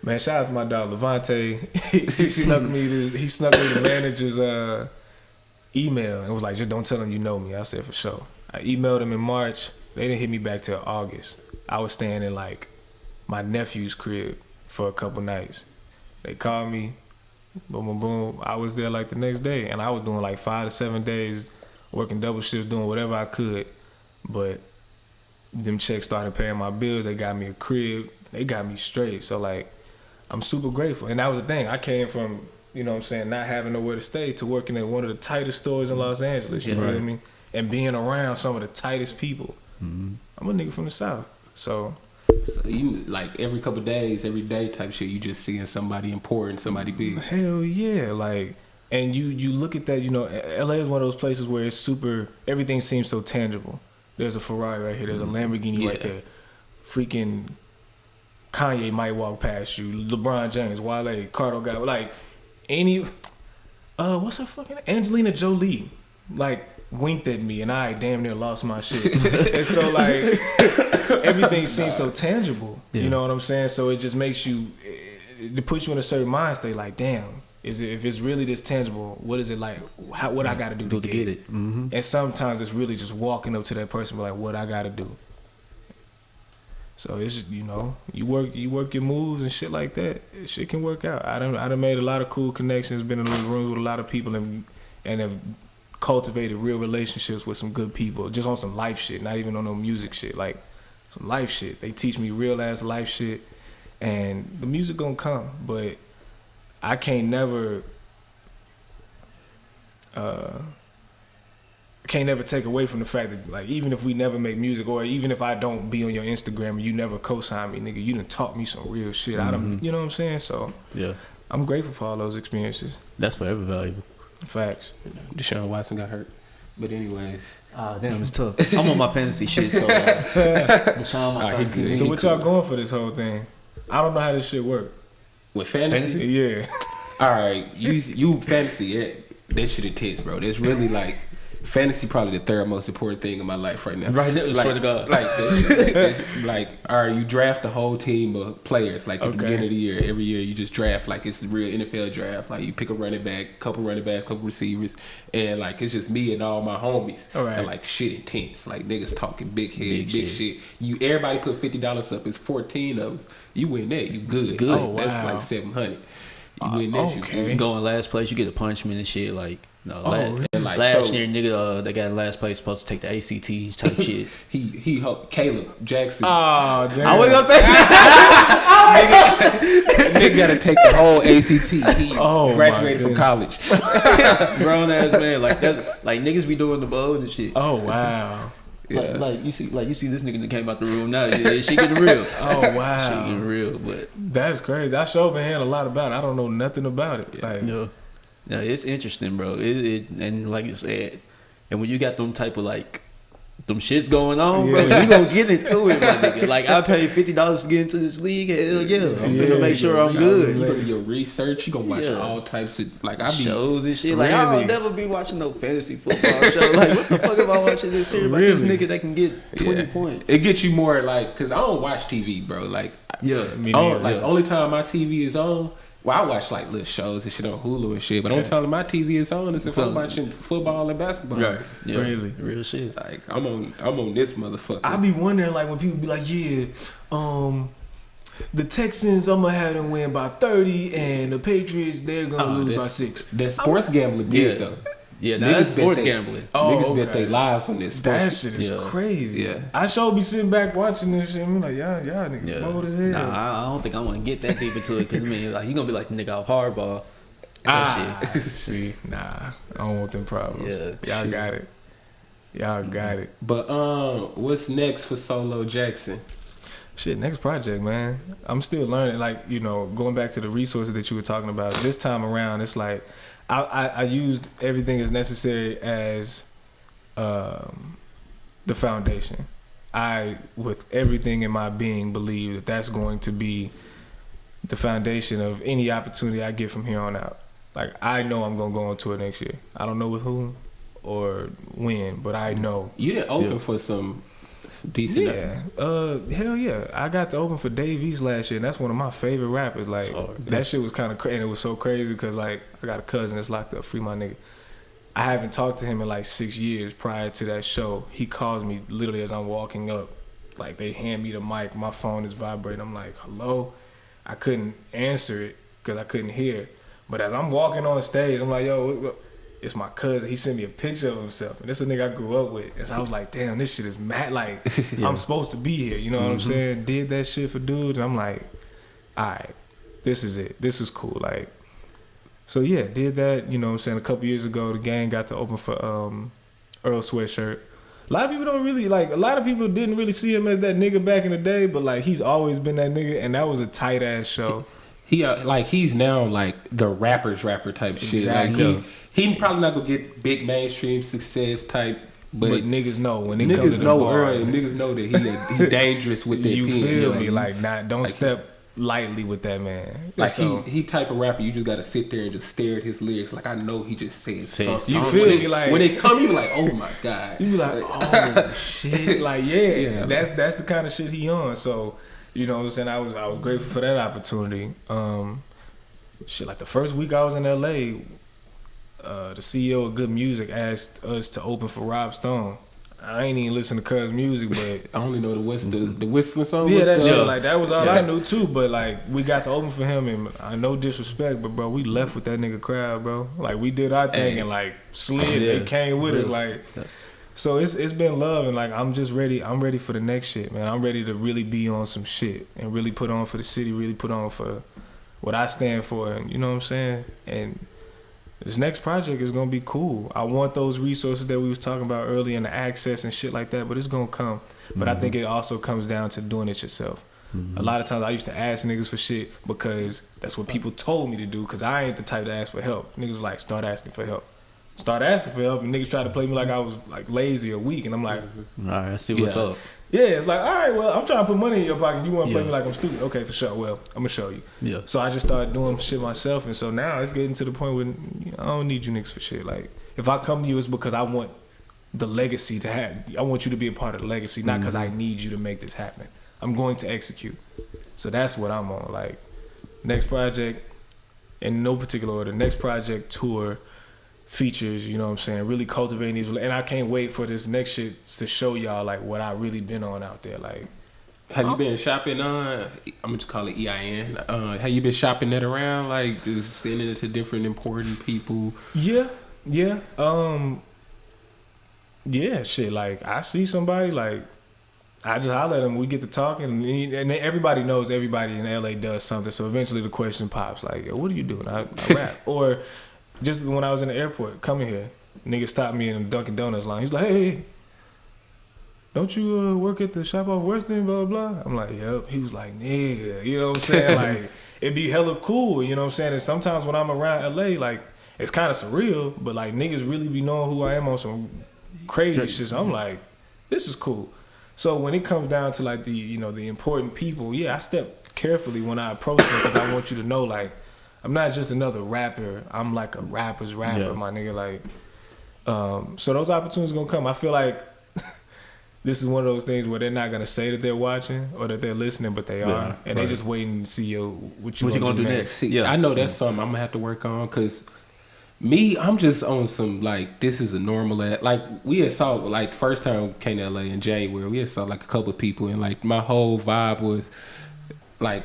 Man, shout out to my dog Levante. he snuck me the manager's email and was like, just don't tell him you know me. I said, for sure. I emailed him in March. They didn't hit me back till August. I was staying in like my nephew's crib for a couple nights. They called me, boom, boom, boom. I was there like the next day, and I was doing like 5 to 7 days, working double shifts, doing whatever I could. But them checks started paying my bills. They got me a crib. They got me straight. So like, I'm super grateful. And that was the thing. I came from, you know what I'm saying, not having nowhere to stay to working at one of the tightest stores in Los Angeles. You feel me? And being around some of the tightest people. Mm-hmm. I'm a nigga from the South. So you like every couple days, every day type shit, you just seeing somebody important, somebody big. Hell yeah. Like, and you look at that, you know, LA is one of those places where it's super, everything seems so tangible. There's a Ferrari right here. There's a Lamborghini right there. Freaking Kanye might walk past you. LeBron James, Wale, Cardo got like any what's her fucking Angelina Jolie like winked at me and I damn near lost my shit. And so like everything seems so tangible. You know what I'm saying? So it just makes you, it puts you in a certain mind state like, damn, if it's really this tangible, what is it like? What I got to do to get it? Mm-hmm. And sometimes it's really just walking up to that person and be like, what I got to do. So it's just, you know, you work your moves and shit like that. Shit can work out. I done made a lot of cool connections, been in rooms with a lot of people and have cultivated real relationships with some good people, just on some life shit, not even on no music shit, like some life shit. They teach me real ass life shit, and the music gonna come, but I can't never take away from the fact that, like, even if we never make music, or even if I don't be on your Instagram and you never co-sign me, nigga, you done taught me some real shit. I done, you know what I'm saying? So yeah, I'm grateful for all those experiences. That's forever valuable. Facts. Deshaun Watson got hurt, but anyways, damn, it's tough. I'm on my fantasy shit, so Deshaun, my good. So what y'all going for this whole thing? I don't know how this shit work. With fantasy? Yeah. All right, you fantasy, that shit intense, bro. That's really like fantasy, probably the third most important thing in my life right now. Right now, swear to God. Like that shit, like, all right, you draft the whole team of players. Like at the beginning of the year, every year you just draft like it's the real NFL draft. Like you pick a running back, couple receivers, and like it's just me and all my homies. All right. And like shit intense. Like niggas talking big head, big shit. You everybody put $50 up. It's 14 of them. You win that, you good. Oh wow. That's like 700. You win that, you go in last place, you get a punishment and shit. Like no, like, last year nigga they got in last place supposed to take the ACT type shit. He helped Caleb Jaxon. Oh damn. I was gonna say nigga gotta take the whole ACT. He graduated from college. Grown ass man, like that, like niggas be doing the bold and shit. Oh wow. Yeah. Like you see this nigga that came out the room now. Yeah, she getting real. Oh wow, she getting real. But that's crazy. I sure been hearing a lot about it. I don't know nothing about it. Like, yeah, it's interesting, bro. It and like you said, and when you got them type of like them shits going on, bro, you gonna get into it, my nigga. Like I paid $50 to get into this league. Hell yeah, I'm gonna make sure I'm good. You do your research. You gonna watch all types of like I be shows and shit. Like I'll never be watching no fantasy football show. Like what the fuck am I watching this series about this nigga that can get 20 points? It gets you more like because I don't watch TV, bro. Like only time my TV is on. Well, I watch like little shows and shit on Hulu and shit, but I'm telling my TV is on is if I'm watching football and basketball. Right. Yeah. Really. Real shit. Like I'm on this motherfucker. I be wondering like when people be like, the Texans, I'm gonna have them win by 30 and the Patriots, they're gonna lose by 6. That sports gambling big though. Yeah, that's sports gambling. Niggas bet they lives on this. That shit is crazy. Yeah, I sure be sitting back watching this shit. I'm like, y'all niggas bold as hell. Nah, I don't think I want to get that deep into it because I mean, like you gonna be like the nigga off hardball. Shit. See, nah, I don't want them problems. Yeah, y'all got it. Y'all got it. But what's next for Solo Jaxon? Shit, next project, man. I'm still learning. Like, you know, going back to the resources that you were talking about. This time around, it's like I used everything as necessary as the foundation. I, with everything in my being, believe that that's going to be the foundation of any opportunity I get from here on out. Like, I know I'm gonna go on tour next year. I don't know with whom or when, but I know. You didn't open for some decent. Hell yeah. I got to open for Dave East last year, and that's one of my favorite rappers. Like, that shit was kind of crazy, and it was so crazy because, like, I got a cousin that's locked up. Free my nigga. I haven't talked to him in like 6 years prior to that show. He calls me literally as I'm walking up. Like, they hand me the mic, my phone is vibrating. I'm like, hello? I couldn't answer it because I couldn't hear. But as I'm walking on stage, I'm like, yo, it's my cousin. He sent me a picture of himself. And this is a nigga I grew up with. And so I was like, damn, this shit is mad. Like, I'm supposed to be here. You know what I'm saying? Did that shit for dudes. And I'm like, all right, this is it. This is cool. Like, so yeah, did that. You know what I'm saying? A couple years ago, the gang got to open for Earl Sweatshirt. A lot of people don't really, like, a lot of people didn't really see him as that nigga back in the day. But, like, he's always been that nigga. And that was a tight-ass show. He's now like the rapper type shit. Exactly. Like he probably not gonna get big mainstream success type, but niggas know when they come to niggas the know bar. early. Niggas know that he dangerous with that. You pen. feel me? Like, don't step lightly with that man. Like, so, he type of rapper. You just gotta sit there and just stare at his lyrics. Like, I know he just said something. You feel me? Like, when they come, you be like, oh my god. You be like, oh shit. Like, yeah. That's the kind of shit he on. So, you know what I'm saying? I was grateful for that opportunity. Shit, like the first week I was in LA, the CEO of Good Music asked us to open for Rob Stone. I ain't even listen to Cuz music, but I only know the whistling song. Yeah, that shit, like, that was all I knew too. But like, we got to open for him, and I no disrespect, but bro, we left with that nigga crowd, bro. Like, we did our thing and like slid. They came with us, like. So it's been love, and like, I'm just ready. I'm ready for the next shit, man. I'm ready to really be on some shit and really put on for the city, really put on for what I stand for, and you know what I'm saying? And this next project is gonna be cool. I want those resources that we was talking about earlier and the access and shit like that, but it's gonna come. But I think it also comes down to doing it yourself. A lot of times I used to ask niggas for shit because that's what people told me to do, because I ain't the type to ask for help. Niggas like, start asking for help. Start asking for help, and niggas try to play me like I was like lazy or weak, and I'm like, all right, I see what's up. Yeah, it's like, all right, well, I'm trying to put money in your pocket. You want to play me like I'm stupid? Okay, for sure. Well, I'm gonna show you. Yeah. So I just started doing shit myself, and so now it's getting to the point where I don't need you niggas for shit. Like, if I come to you, it's because I want the legacy to happen. I want you to be a part of the legacy, not because I need you to make this happen. I'm going to execute. So that's what I'm on. Like, next project, in no particular order. Next project, tour, features, you know what I'm saying, really cultivating these, and I can't wait for this next shit to show y'all like what I really been on out there. Like, have you been shopping I'm gonna just call it EIN, have you been shopping that around, like just sending it to different important people? Yeah, shit, like, I see somebody, like, I just holler at them, we get to talking, and everybody knows everybody in LA does something, so eventually the question pops, like, yo, what are you doing? I rap. Or just when I was in the airport, coming here, nigga stopped me in the Dunkin' Donuts line. He's like, hey, don't you work at the shop off Western, blah, blah, blah? I'm like, yep. He was like, nigga, you know what I'm saying? Like, it'd be hella cool, you know what I'm saying? And sometimes when I'm around LA, like, it's kind of surreal, but like, niggas really be knowing who I am on some crazy shit. So I'm like, this is cool. So when it comes down to like the, you know, the important people, yeah, I step carefully when I approach them, because I want you to know, like, I'm not just another rapper. I'm like a rapper's rapper, my nigga. Like, so those opportunities gonna come. I feel like this is one of those things where they're not gonna say that they're watching or that they're listening, but they are, and they just waiting to see what you gonna do next. See, I know that's something I'm gonna have to work on, because me, I'm just on some, like, this is a normal, like, we had saw, like, first time we came to LA in January, we had saw like a couple of people, and like my whole vibe was like,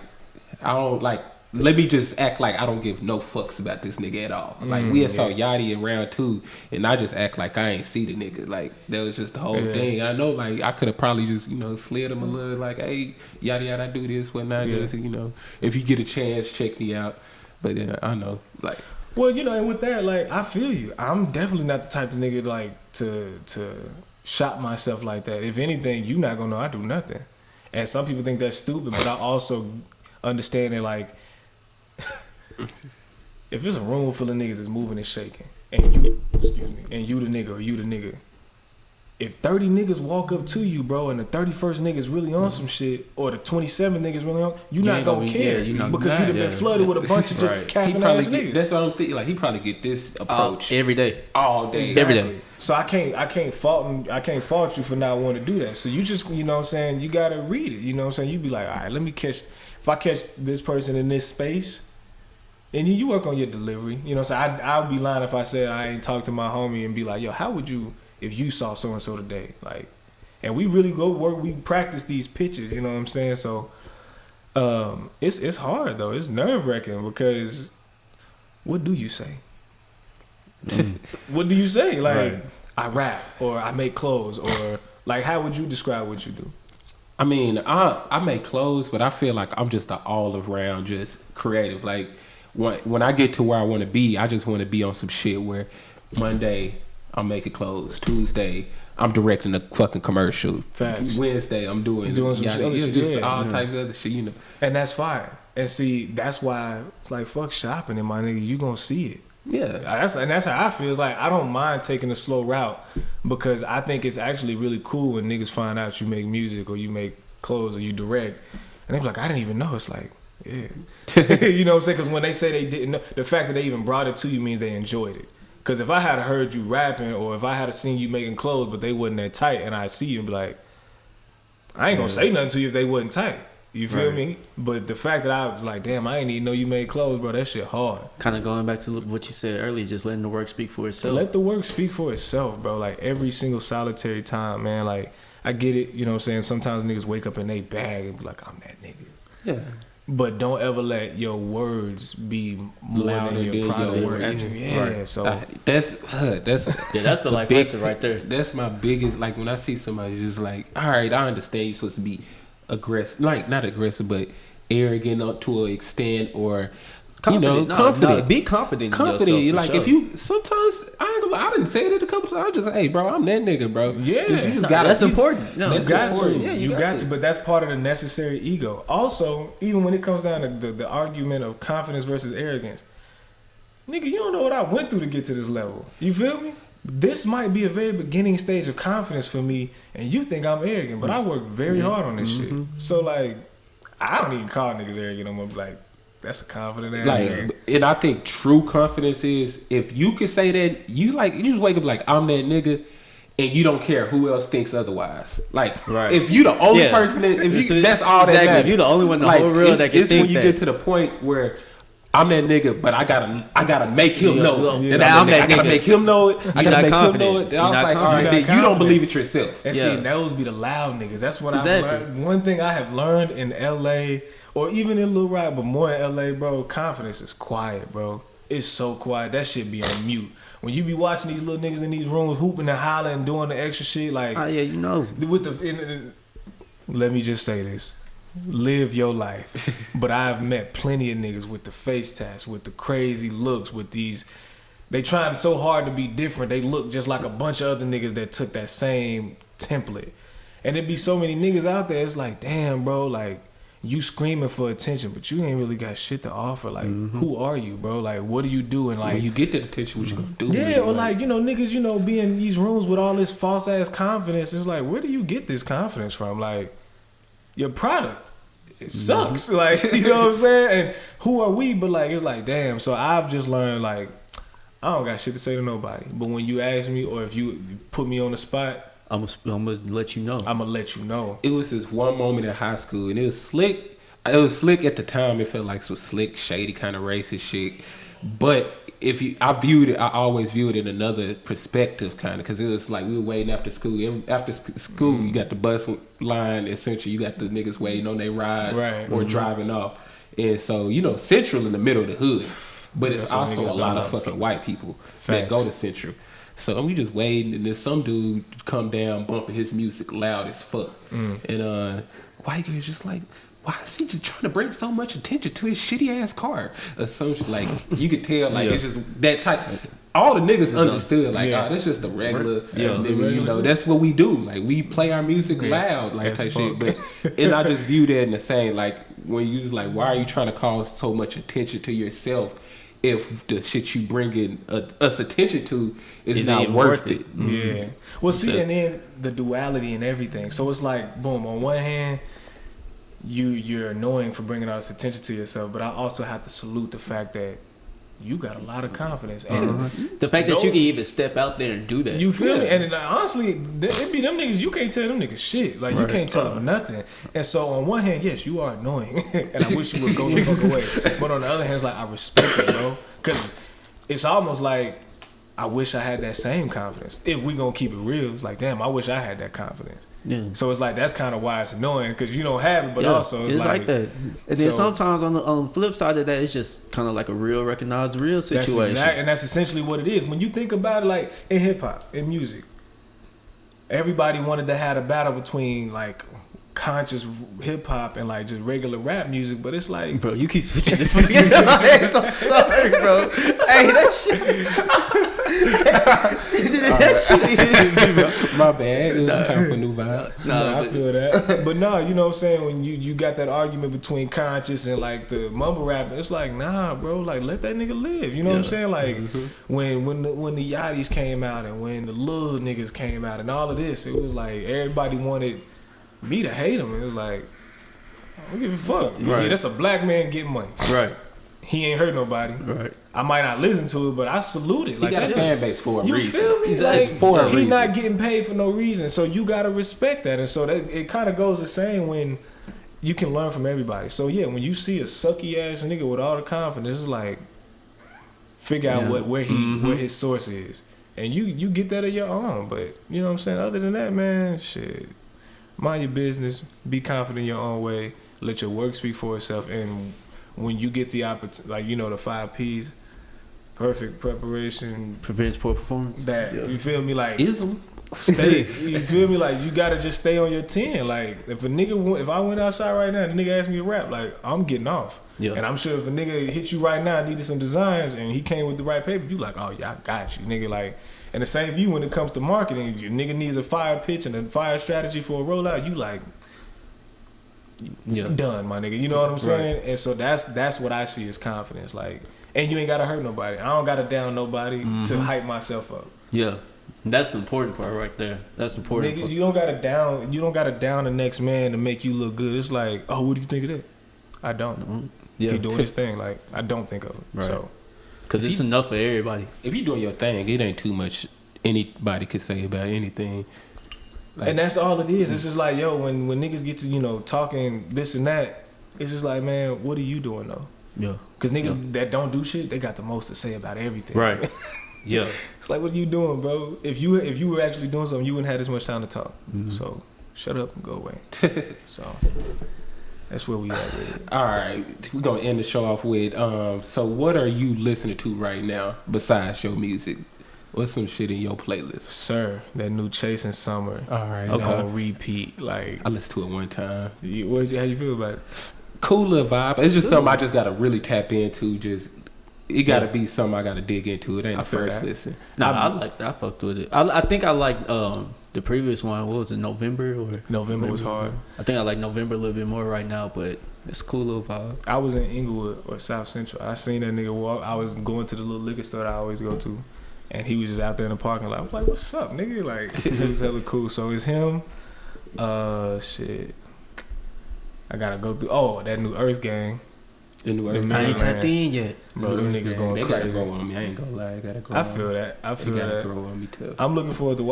I don't like, let me just act like I don't give no fucks about this nigga at all. Like, we had saw Yachty in round 2, and I just act like I ain't see the nigga. Like, that was just the whole thing. I know, like, I could have probably just, you know, slid him a little, like, hey, yada, I do this, whatnot. Just, you know, if you get a chance, check me out. But I know, like. Well, you know, and with that, like, I feel you. I'm definitely not the type of nigga, like, to shop myself like that. If anything, you not gonna know I do nothing. And some people think that's stupid, but I also understand that, like, if it's a room full of niggas that's moving and shaking, and you the nigga, or you the nigga, if 30 niggas walk up to you, bro, and the 31st nigga's really on some shit, or the 27 niggas really on, you're not gonna care because you'd have been flooded with a bunch of just capping ass niggas. That's what I'm thinking. Like he probably get this approach every day, all day, every day. So I can't fault you for not wanting to do that. So you just, you know what I'm saying, you gotta read it. You know what I'm saying? You be like, all right, let me catch. If I catch this person in this space, and you work on your delivery. You know what I'm saying? I'll be lying if I said I ain't talk to my homie and be like, yo, how would you if you saw so and so today? Like, and we really go work. We practice these pitches. You know what I'm saying? So, it's hard though. It's nerve wracking because what do you say? What do you say? Like, I rap or I make clothes or like, how would you describe what you do? I mean, I make clothes, but I feel like I'm just an all around just creative. Like when I get to where I want to be, I just want to be on some shit where Monday I'm making clothes, Tuesday I'm directing a fucking commercial, Facts. Wednesday I'm doing some shit, just all types of other shit, you know. And that's fine. And see, that's why it's like fuck shopping, and my nigga, you gonna see it. Yeah, that's how I feel. It's like I don't mind taking a slow route because I think it's actually really cool when niggas find out you make music or you make clothes or you direct, and they be like, I didn't even know. It's like, yeah, you know what I'm saying? Because when they say they didn't know, the fact that they even brought it to you means they enjoyed it. Because if I had heard you rapping or if I had seen you making clothes but they wasn't that tight, and I see you and be like, I ain't gonna say nothing to you if they wasn't tight. You feel me? But the fact that I was like, damn, I ain't even know you made clothes, bro, that shit hard. Kind of going back to what you said earlier, just letting the work speak for itself. Let the work speak for itself, bro. Like every single solitary time, man. Like I get it, you know what I'm saying? Sometimes niggas wake up in they bag and be like, I'm that nigga. Yeah. But don't ever let your words be more than your product. Yeah, so that's the life lesson right there. That's my biggest, like when I see somebody just like, all right, I understand you're supposed to be aggressive, like not aggressive, but arrogant up to an extent, or confident. Confident. Be confident. Confident. In yourself, like sure. If you sometimes I didn't say it a couple times. I just say, hey, bro, I'm that nigga, bro. Yeah, that's important. No, you got to. Yeah, you got to. But that's part of the necessary ego. Also, even when it comes down to the argument of confidence versus arrogance, nigga, you don't know what I went through to get to this level. You feel me? This might be a very beginning stage of confidence for me, and you think I'm arrogant, but I worked very hard on this shit. So like, I don't even call niggas arrogant. I'm like, that's a confident ass nigga. And I think true confidence is if you can say that you just wake up like I'm that nigga, and you don't care who else thinks otherwise. Like if you the only person, that's all that matters. If you the only one in the whole world that can think that. It's when you get to the point where I'm that nigga, but I gotta make him know that I'm that nigga. I gotta make him know it. I gotta make him know it. I was like, all right, you don't believe it yourself. And see, those be the loud niggas. That's what I've learned. One thing I have learned in LA, or even in Little Rock, but more in LA, bro, confidence is quiet, bro. It's so quiet. That shit be on mute. When you be watching these little niggas in these rooms hooping and hollering and doing the extra shit, like, oh yeah, you know. Let me just say this. Live your life. But I've met plenty of niggas with the face tats, with the crazy looks, with these, they trying so hard to be different. They look just like a bunch of other niggas that took that same template. And it be so many niggas out there, it's like, damn, bro, like, you screaming for attention, but you ain't really got shit to offer. Like, who are you, bro? Like, what do you do? And like, when you get that attention, what you gonna do? Yeah, or like, you know, niggas, you know, be in these rooms with all this false ass confidence. It's like, where do you get this confidence from? Like, your product, it sucks. Like, you know what I'm saying? And who are we? But like, it's like, damn. So I've just learned, like, I don't got shit to say to nobody. But when you ask me, or if you put me on the spot, I'm gonna let you know. I'm gonna let you know. It was this one moment in high school, and it was slick. It was slick at the time. It felt like some slick, shady kind of racist shit. But I always viewed it in another perspective, kind of, because it was like we were waiting after school. After school, you got the bus line. Essentially, you got the niggas waiting on their rides or driving off. And so, you know, Central in the middle of the hood, but it's also a lot of fucking white people that go to Central. So we just waiting, and then some dude come down bumping his music loud as fuck, and white girl's just like, why is he just trying to bring so much attention to his shitty ass car? So like, you could tell, like, it's just that type. All the niggas understood, like, oh, that's just a regular, you know, that's what we do. Like, we play our music loud, like, type shit. But, and I just view that in the same, like, when you was like, why are you trying to cause so much attention to yourself? if the shit you bringing us attention to is not even worth it. Yeah. Well, see, and then the duality and everything. So it's like, boom. On one hand, you're annoying for bringing all this attention to yourself, but I also have to salute the fact that you got a lot of confidence, and the fact that you can even step out there and do that. You feel me? And honestly, it be them niggas. You can't tell them niggas shit. Like you can't tell them nothing. And so on one hand, yes, you are annoying, and I wish you would go the fuck away. But on the other hand, it's like I respect it, bro, because it's almost like I wish I had that same confidence. If we gonna keep it real, it's like damn, I wish I had that confidence. Yeah. So it's like that's kind of why it's annoying because you don't have it, but also it's like that. And then sometimes on the flip side of that, it's just kind of like a real recognized real situation. And that's essentially what it is. When you think about it, like in hip hop, in music, everybody wanted to have a battle between like conscious hip hop and like just regular rap music, but it's like, bro, you keep switching this one. I'm sorry, bro. Hey, that shit. My bad. It was time for a new vibe. I feel that. But no, you know what I'm saying? When you got that argument between conscious and like the mumble rapping, it's like, nah, bro, like let that nigga live. You know what I'm saying? Like when the Yachty's came out and when the little niggas came out and all of this, it was like everybody wanted me to hate him. It was like, I don't give a fuck. Right. Yeah, that's a black man getting money. Right. He ain't hurt nobody. Right. I might not listen to it, but I salute it. He like got that a fan base for a you reason. Feel me? He's like, for a reason. He not getting paid for no reason, so you gotta respect that. And so that it kind of goes the same when you can learn from everybody. So yeah, when you see a sucky ass nigga with all the confidence, it's like figure out where his source is, and you get that at your own. But you know what I'm saying. Other than that, man, shit. Mind your business. Be confident in your own way. Let your work speak for itself. And when you get the opportunity, like you know the 5 P's, perfect preparation prevents poor performance. That you feel me? Like ism. Stay. You feel me? Like you gotta just stay on your 10. Like if I went outside right now and the nigga asked me to rap, like I'm getting off. Yeah. And I'm sure if a nigga hit you right now, needed some designs, and he came with the right paper, you like, oh yeah, I got you, nigga. Like. And the same for you when it comes to marketing. Your nigga needs a fire pitch and a fire strategy for a rollout. You like, done, my nigga. You know what I'm saying? Right. And so that's what I see as confidence. Like, and you ain't gotta hurt nobody. I don't gotta down nobody to hype myself up. Yeah, that's the important part right there. That's the important. Niggas, you don't gotta down the next man to make you look good. It's like, oh, what do you think of that? I don't. Yeah, he doing his thing. Like, I don't think of it. Right. So. Cause it's enough for everybody. If you doing your thing, it ain't too much anybody could say about anything. Like, and that's all it is. It's just like, yo, when niggas get to, talking this and that, it's just like, man, what are you doing though? Yeah. Cause niggas that don't do shit, they got the most to say about everything. Right. Yeah. It's like, what are you doing, bro? If you were actually doing something, you wouldn't have this much time to talk. Mm-hmm. So shut up and go away. So. That's where we at with it. All right, we're gonna end the show off with. So what are you listening to right now besides your music? What's some shit in your playlist, sir? That new Chasing Summer. All right, on repeat. Like I listened to it one time. How you feel about it? Cool little vibe. It's just something I just gotta really tap into. It gotta be something I gotta dig into. It ain't the first listen. Nah, I like that. I fucked with it. I think I liked the previous one. What was it? November was hard. I think I like November a little bit more right now, but it's a cool little vibe. I was in Inglewood or South Central. I seen that nigga walk. I was going to the little liquor store that I always go to, and he was just out there in the parking lot. I was like, "What's up, nigga?" Like, it was hella cool. So it's him. Shit. I gotta go through. Oh, that new Earth Gang. I ain't tapped in yet. Bro, them niggas going they crazy. Gotta grow on me. I ain't gonna lie. They gotta grow I feel that. I feel that. Gotta grow on me too. I'm looking forward to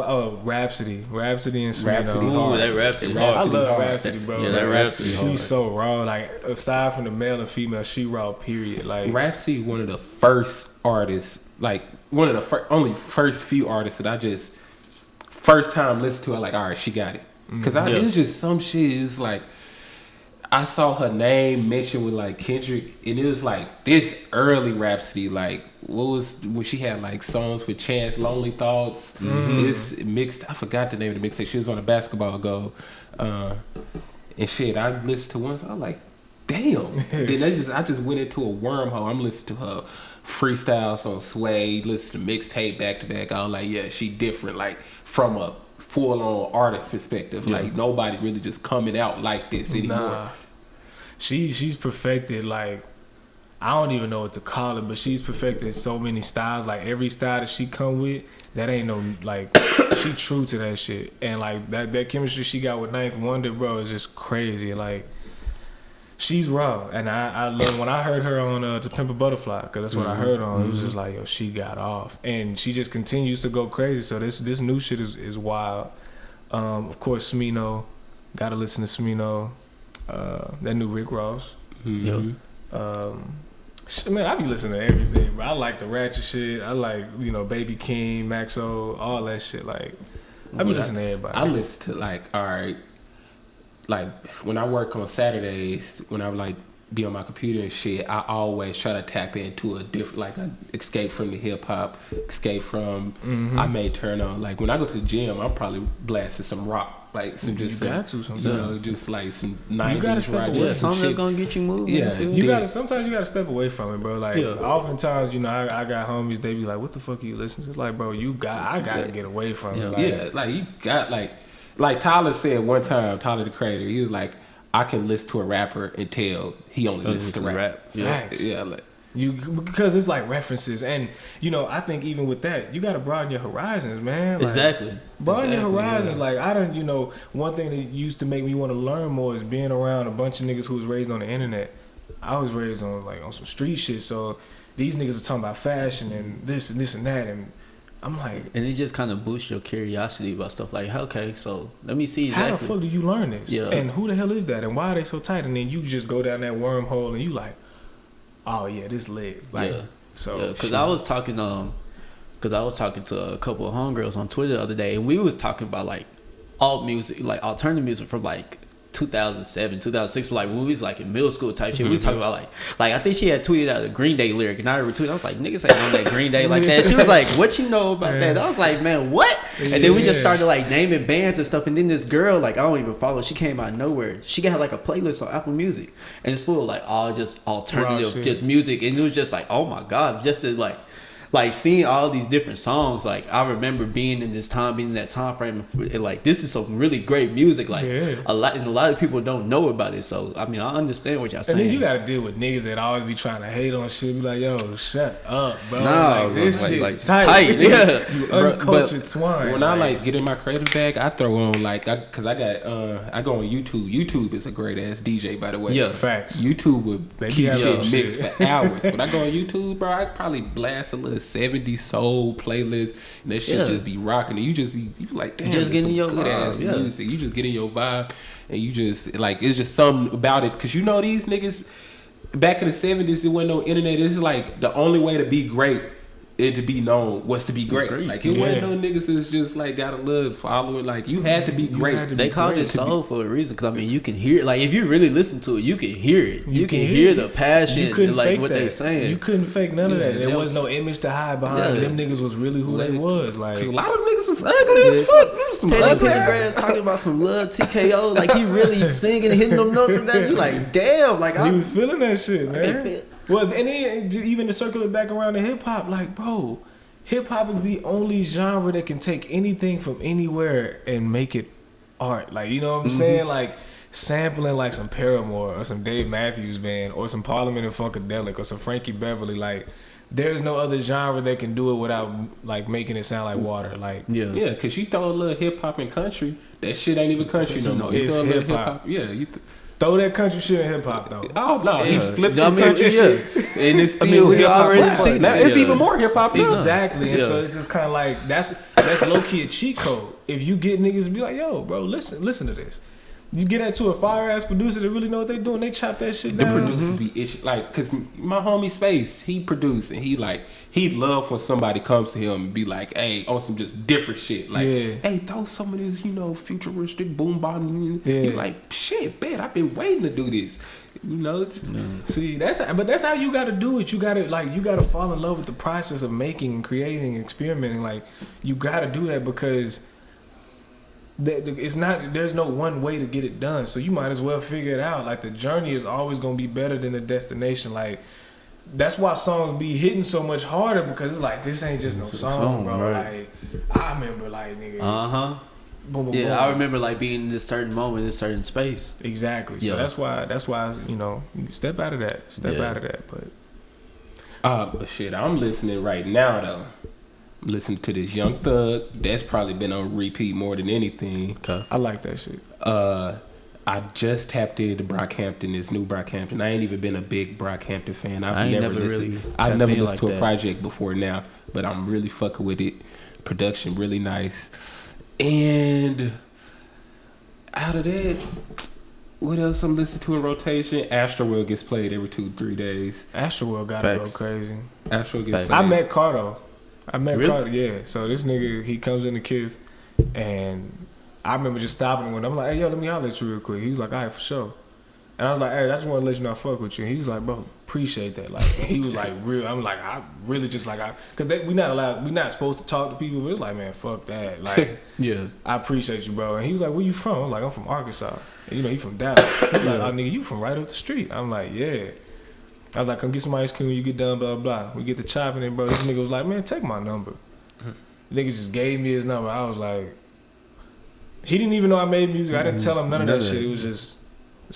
Rhapsody and Smino. Rhapsody. Ooh, that Rhapsody. I love Rhapsody, bro. Yeah, that Rhapsody. She's so raw. Like aside from the male and female, she raw. Period. Like Rhapsody, one of the first artists, like one of the only first few artists that I just first time listened to. I like, all right, she got it. Because it was just some shit. It's like. I saw her name mentioned with like Kendrick, and it was like this early Rhapsody. Like, what was when she had like songs with Chance, Lonely Thoughts. It's mixed. I forgot the name of the mixtape. She was on a Basketball Go, and shit. I listened to one. I was like, damn. Then I just went into a wormhole. I'm listening to her freestyles on Sway, listen to mixtape back to back. I was like, yeah, she different. Like from a full-on artist perspective, like nobody really just coming out like this anymore. Nah. She's perfected like I don't even know what to call it, but she's perfected so many styles. Like every style that she come with, that ain't no like she true to that shit. And like that chemistry she got with Ninth Wonder, bro, is just crazy. Like she's raw, and I love when I heard her on To Pimp a Butterfly, because that's what I heard on. It was just like, yo, she got off, and she just continues to go crazy. So this new shit is wild. Of course, Smino, gotta listen to Smino. That new Rick Ross. Yep. Man, I be listening to everything, bro. I like the ratchet shit. I like, Baby King, Maxo, all that shit. Like, I be listening to everybody. I listen to like when I work on Saturdays, when I like be on my computer and shit, I always try to tap into a different, like a escape from the hip hop, escape from. I may turn on, like when I go to the gym, I'm probably blasting some rock. Like some just just like some 90s rock. Yeah, something that's gonna get you moving. Yeah, sometimes you gotta step away from it, bro. Like oftentimes, I got homies, they be like, "What the fuck are you listening to?" It's like, bro, I gotta get away from it. Like, like you got like Tyler said one time, Tyler the Creator, he was like, I can listen to a rapper and tell he only listens to rap. Yeah, like. Because it's like references, and I think even with that, you gotta broaden your horizons, man. Like, exactly. Broaden your horizons. Yeah. Like I don't, one thing that used to make me want to learn more is being around a bunch of niggas who was raised on the internet. I was raised on some street shit, so these niggas are talking about fashion and this and this and that, and I'm like, and it just kind of boosts your curiosity about stuff. Like, okay, so let me see exactly. How the fuck do you learn this? Yeah. And who the hell is that? And why are they so tight? And then you just go down that wormhole and you like, oh yeah, this lit. Like, so because I was talking to a couple of homegirls on Twitter the other day, and we was talking about like alt music, like alternative music from like 2007, 2006, like when we was like in middle school type shit. We was talking about like I think she had tweeted out a Green Day lyric, and I retweeted. I was like, niggas ain't on that Green Day like that. She was like, what you know about that? I was like, man, what? And then we just started like naming bands and stuff. And then this girl, like I don't even follow, she came out of nowhere. She got like a playlist on Apple Music, and it's full of like all just alternative, just music, and it was just like, oh my god, just to like seeing all these different songs. Like I remember being in that time frame, and like this is some really great music. Like a lot of people don't know about it. So I mean, I understand what y'all saying. And then you gotta deal with niggas that always be trying to hate on shit. Be like, yo, shut up, bro. Nah, like this shit like tight. Yeah, you uncultured swine. When I like get in my creative bag, I throw on because I go on YouTube. YouTube is a great ass DJ, by the way. Yeah, facts. YouTube would keep shit mixed for hours. When I go on YouTube, bro, I probably blast a little 70s soul playlist, and that shit just be rocking, and you be like, damn, just getting your good vibe, ass music. You just getting your vibe, and you just like, it's just something about it, because these niggas back in the 70s, it wasn't no internet. It's like the only way to be great and to be known was to be great. Like it wasn't no niggas that's just like got a little follower. Like you had to be great. They called it soul for a reason, because I mean you can hear, like if you really listen to it, you can hear it. You can hear the passion. You couldn't like what they saying. You couldn't fake none of that. There was no image to hide behind. Them niggas was really who they was. Like a lot of niggas was ugly as fuck. Teddy Pendergrass talking about some love TKO, like he really singing and hitting them notes and that. You like, damn, like he was feeling that shit, man. Well, and then even to circle it back around to hip hop, like, bro, hip hop is the only genre that can take anything from anywhere and make it art. Like, you know what I'm saying? Like, sampling like some Paramore or some Dave Matthews Band or some Parliament and Funkadelic or some Frankie Beverly. Like, there's no other genre that can do it without like making it sound like water. Like, yeah, because you throw a little hip hop in country, that shit ain't even country no more. It's hip hop. Yeah, throw that country shit in hip hop though. Oh no, he's flipped the country shit, and it's still we already see now. It's even more hip hop. Exactly, and so it's just kind of like that's low key a cheat code. If you get niggas to be like, yo, bro, listen to this. You get that to a fire ass producer that really know what they doing, they chop that shit down. The producers be itching, like, cause my homie Space, he produced, and he'd love when somebody comes to him and be like, hey, on some just different shit, like, hey, throw some of this, futuristic boom bottom. He like, shit, man, I've been waiting to do this, See, that's how you got to do it. You got to fall in love with the process of making and creating and experimenting. Like, you got to do that because there's no one way to get it done, so you might as well figure it out. Like the journey is always gonna be better than the destination. Like that's why songs be hitting so much harder, because it's like this ain't just no song, bro. Right. Like I remember like nigga. Boom, boom, boom. I remember like being in this certain moment, in this certain space. Exactly. So that's why step out of that. But But shit, I'm listening right now though. I'm listening to this Young Thug. That's probably been on repeat more than anything. Okay. I like that shit. I just tapped into Brockhampton, this new Brockhampton. I ain't even been a big Brockhampton fan. I've never listened to a project before now, but I'm really fucking with it. Production really nice. And out of that, what else I'm listening to in rotation? Astroworld gets played every 2-3 days. Astroworld gotta go crazy. Astroworld gets played. I met Cardo. Really? Cardo, yeah. So this nigga, he comes in the kids, and I remember just stopping him. I'm like, hey, yo, let me holler at you real quick. He was like, all right, for sure. And I was like, hey, I just want to let you know I fuck with you. And he was like, bro, appreciate that. Like, and he was like, real. I'm like, I really just like, because we not supposed to talk to people. But it's like, man, fuck that. Like, Yeah. I appreciate you, bro. And he was like, where you from? I was like, I'm from Arkansas. And he from Dallas. He was like, oh, nigga, you from right up the street. I'm like, yeah. I was like, come get some ice cream when you get done, blah, blah. We get to chopping it, bro. This nigga was like, man, take my number. Nigga just gave me his number. I was like, he didn't even know I made music. I didn't tell him none of that shit. It was just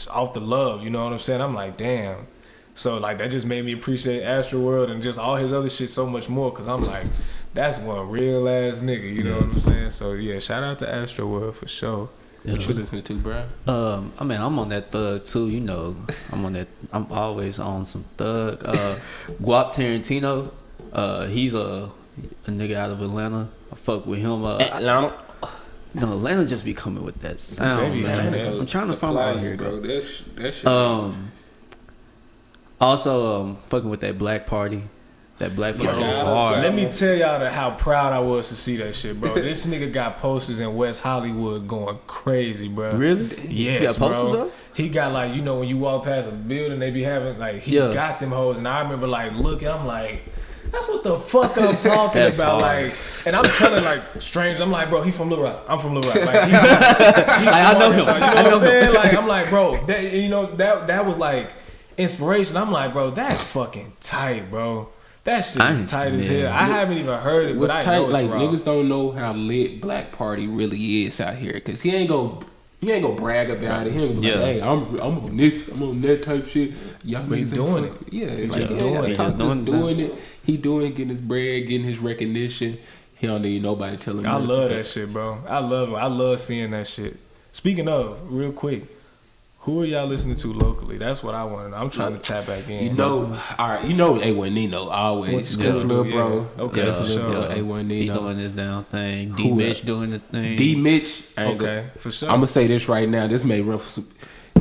off the love, you know what I'm saying? I'm like, damn. So like that just made me appreciate Astroworld and just all his other shit so much more, because I'm like, that's one real ass nigga, you know what I'm saying? So yeah, shout out to Astroworld for sure. What you listening to, bro? I mean, I'm on that Thug too, you know. I'm always on some Thug. Guap Tarantino, he's a nigga out of Atlanta. I fuck with him. Atlanta. No, Atlanta just be coming with that sound, man. I'm trying to find out here, bro. That shit. Also, fucking with that Black Party. That Black Party hard. Let me tell y'all how proud I was to see that shit, bro. This nigga got posters in West Hollywood going crazy, bro. Really? Yes, he got posters bro. up? He got like, you know, when you walk past a building, they be having like, he got them hoes, and I remember like looking, I'm like, that's what the fuck I'm talking about, hard. like, and I'm telling like strange. I'm like, bro, he from Little Rock. I'm from Little Rock. Like, I know him. You know what I'm saying? Like, I'm like, bro, that, you know, that was like inspiration. I'm like, bro, that's fucking tight, bro. That shit is tight as hell. I haven't even heard it, but I know it's like raw. Niggas don't know how lit Black Party really is out here, cause he ain't gonna brag about it. He ain't gonna be like, hey, I'm on this, I'm on that type shit. Y'all He's doing it. Yeah, he's like, just doing it. Doing it. He doing it, getting his bread, getting his recognition. He don't need nobody telling him. I love that shit, bro. I love seeing that shit. Speaking of, real quick, who are y'all listening to locally? That's what I want to know. I'm trying to tap back in. You know, all right. You know, A1 Nino always. That's little bro. Okay, for sure. A1 Nino. He doing his down thing. D Mitch doing the thing. D Mitch. Okay, for sure. I'm gonna say this right now. This may rough.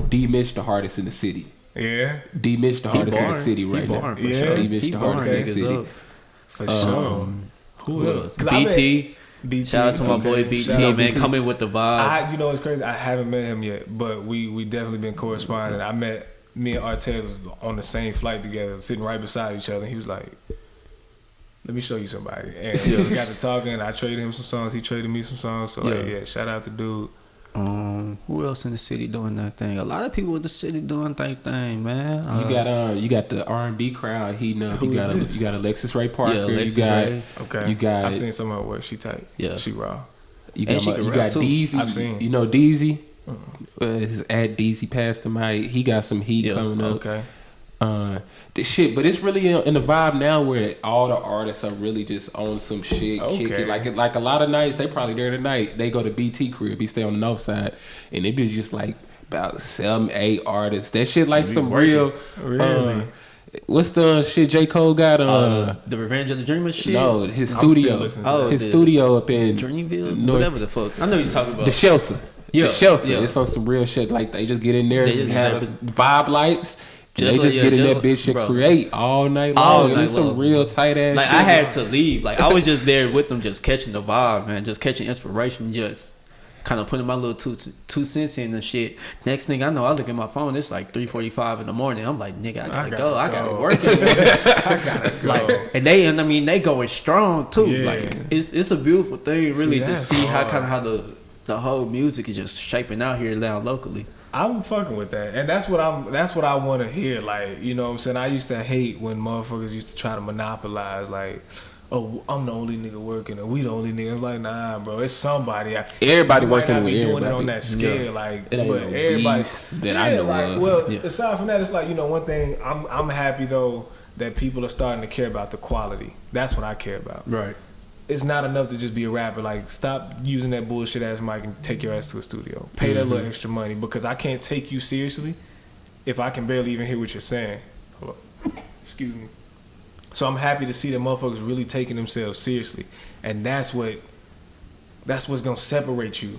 D Mitch the hardest in the city. Yeah. D Mitch the hardest in the city right now. For sure. D Mitch the hardest in the city. For sure. Who else? BT. BT. Shout out to my boy BT, man. Coming with the vibe. You know what's crazy? I haven't met him yet, but we definitely been corresponding. Me and Artez was on the same flight together, sitting right beside each other. And he was like, let me show you somebody. And we got to talking. I traded him some songs. He traded me some songs. So yeah, shout out to dude. Who else in the city doing that thing? A lot of people in the city doing that thing, man. You got the R&B crowd heating up. You got Alexis Ray Parker. Yeah, Alexis Ray. Okay. You got. I've seen some of her work. She tight. Yeah, she raw. You got Deezy. I've seen. You know Deezy. At Deezy passed him out. He got some heat coming up. Okay. The shit, but it's really in the vibe now where all the artists are really just on some shit, kicking. Like a lot of nights, they probably there tonight. They go to BT crib, he stay on the north side, and it be just like about 7-8 artists. That shit like some real. Really? What's the shit J. Cole got the Revenge of the Dreamers shit? No, his studio. His studio up in Dreamville, whatever the fuck. I know you're talking about the Shelter. Yeah, the Shelter. Yeah. It's on some real shit. Like they just get in there and have vibe lights. They just get in that bitch and create all night long. And it's some real tight ass like shit. I had to leave. Like I was just there with them, just catching the vibe, man. Just catching inspiration, just kind of putting my little two cents in and shit. Next thing I know, I look at my phone. It's like 3:45 in the morning. I'm like, nigga, I gotta go. I gotta work. I gotta go. Like, and they going strong too. Yeah. Like it's a beautiful thing, really, to see how the whole music is just shaping out here now locally. I'm fucking with that, and that's what I want to hear. Like, you know what I'm saying? I used to hate when motherfuckers used to try to monopolize, like, oh, I'm the only nigga working, and we the only niggas. Like, nah, bro, it's somebody. Everybody working with doing everybody. it on that scale, like, but no everybody that I know like, of. well, aside from that, it's like, you know, one thing I'm happy though that people are starting to care about the quality. That's what I care about. Right. It's not enough to just be a rapper. Like, stop using that bullshit ass mic and take your ass to a studio. Pay that little extra money, because I can't take you seriously if I can barely even hear what you're saying. Hold on. Excuse me. So I'm happy to see that motherfuckers really taking themselves seriously, and that's what's gonna separate you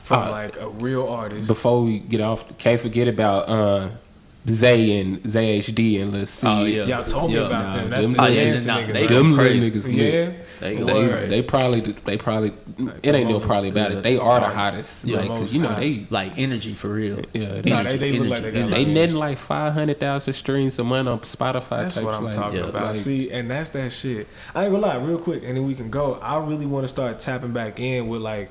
from like a real artist. Before we get off, can't forget about Zay and Zay HD and Let's See. Oh, yeah. Y'all told me about them. That's them the niggas- dancing nah, niggas. they right? Them crazy. little niggas Yeah. lit. They probably it ain't no probably about it. They are the hottest. Yeah, Like, cause you know they like energy for real. yeah Nah, they look like they got they like, netting like 500,000 streams a month on Spotify. that's type what I'm shit. talking about. Like, See, and that's that shit. I ain't gonna lie, real quick, and then we can go. I really want to start tapping back in with like,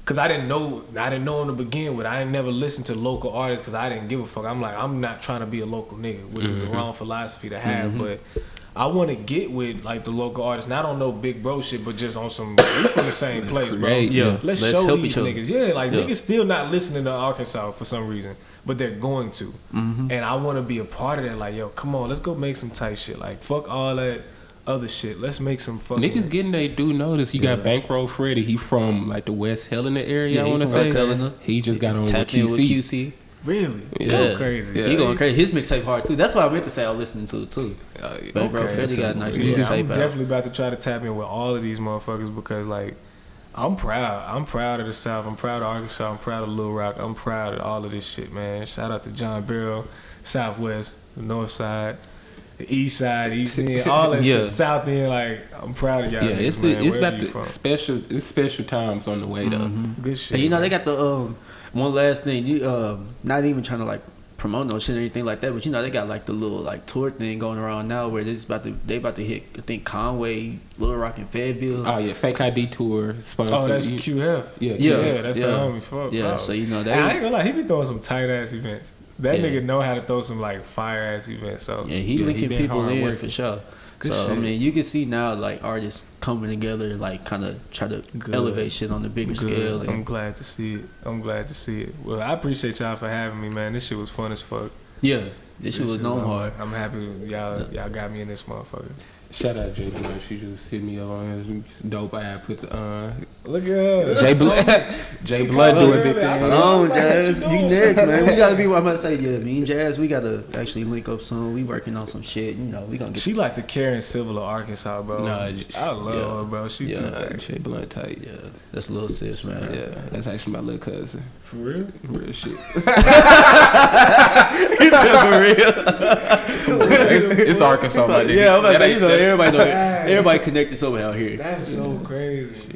cause I didn't know them to begin with. I ain't never listened to local artists because I didn't give a fuck. I'm like, I'm not trying to be a local nigga, which is the wrong philosophy to have. But I want to get with like the local artists, not on no big bro shit, but just on some. We from the same place, bro. create, yeah. Let's Let's show help these each other. niggas. Yeah, like Yeah. niggas still not listening to Arkansas for some reason, but they're going to. And I want to be a part of that. Like, yo, come on, let's go make some tight shit. Like, fuck all that other shit. Let's make some fucking niggas getting they do notice. You got Bankroll Freddy. He from like the West Helena area. Yeah, I he want to from say West Helena. he just got on with Tapped in with QC. QC. really Yeah. go crazy. Yeah. He going crazy. His mixtape hard too. That's why I meant to say I was listening to it too. But bro, Okay. Freddy got a nice Yeah, little I'm tape out. definitely about to try to tap in with all of these motherfuckers because like I'm proud. I'm proud of the South. I'm proud of Arkansas. I'm proud of Little Rock. I'm proud of all of this shit, man. Shout out to John Barrow, Southwest, the North Side, the East Side, East End, all that Yeah. shit. South End, like I'm proud of y'all. Yeah, niggas, it's man, it's wherever about you the from. special times on the way though. Good shit. And you know man. they got the one last thing. You not even trying to like promote no shit or anything like that, but you know they got like the little like tour thing going around now where they about to hit I think Conway, Little Rock, and Fayetteville. Oh yeah, Fake ID tour sponsor. Oh, that's QF. Yeah, Yeah, that's yeah. the homie. Fuck. Yeah, bro. so you know they. And I ain't gonna lie, he be throwing some tight ass events. That Yeah. nigga know how to throw some like fire ass events. So Yeah, he Yeah, linking he been people hard in working. for sure. Good So I shit. mean, you can see now like artists coming together, like kind of try to Good. elevate shit on the bigger scale. I'm And, glad to see it. I'm glad to see it. Well, I appreciate y'all for having me, man. This shit was fun as fuck. yeah, this shit was known hard. I'm happy y'all got me in this motherfucker. Shout out J Blood. She just hit me up on his dope. I put the Look at her. J Blood. J Blood doing big things. Hold on, Jazz, Jazz, you you next, doing? man. We gotta be. I'm about to say, yeah. Me and Jazz, we gotta actually link up soon. We working on some shit. You know, we gonna get. She like the Karen Civil of Arkansas, bro. Nah, I love yeah. her, bro. She Yeah. too tight. J Blood tight. Yeah, that's little sis, man. Yeah, that's actually my little cousin. For real? Real shit. For real. It's Arkansas, my nigga. Yeah, I'm about to say, you know, That- everybody connected somehow here. That's so crazy.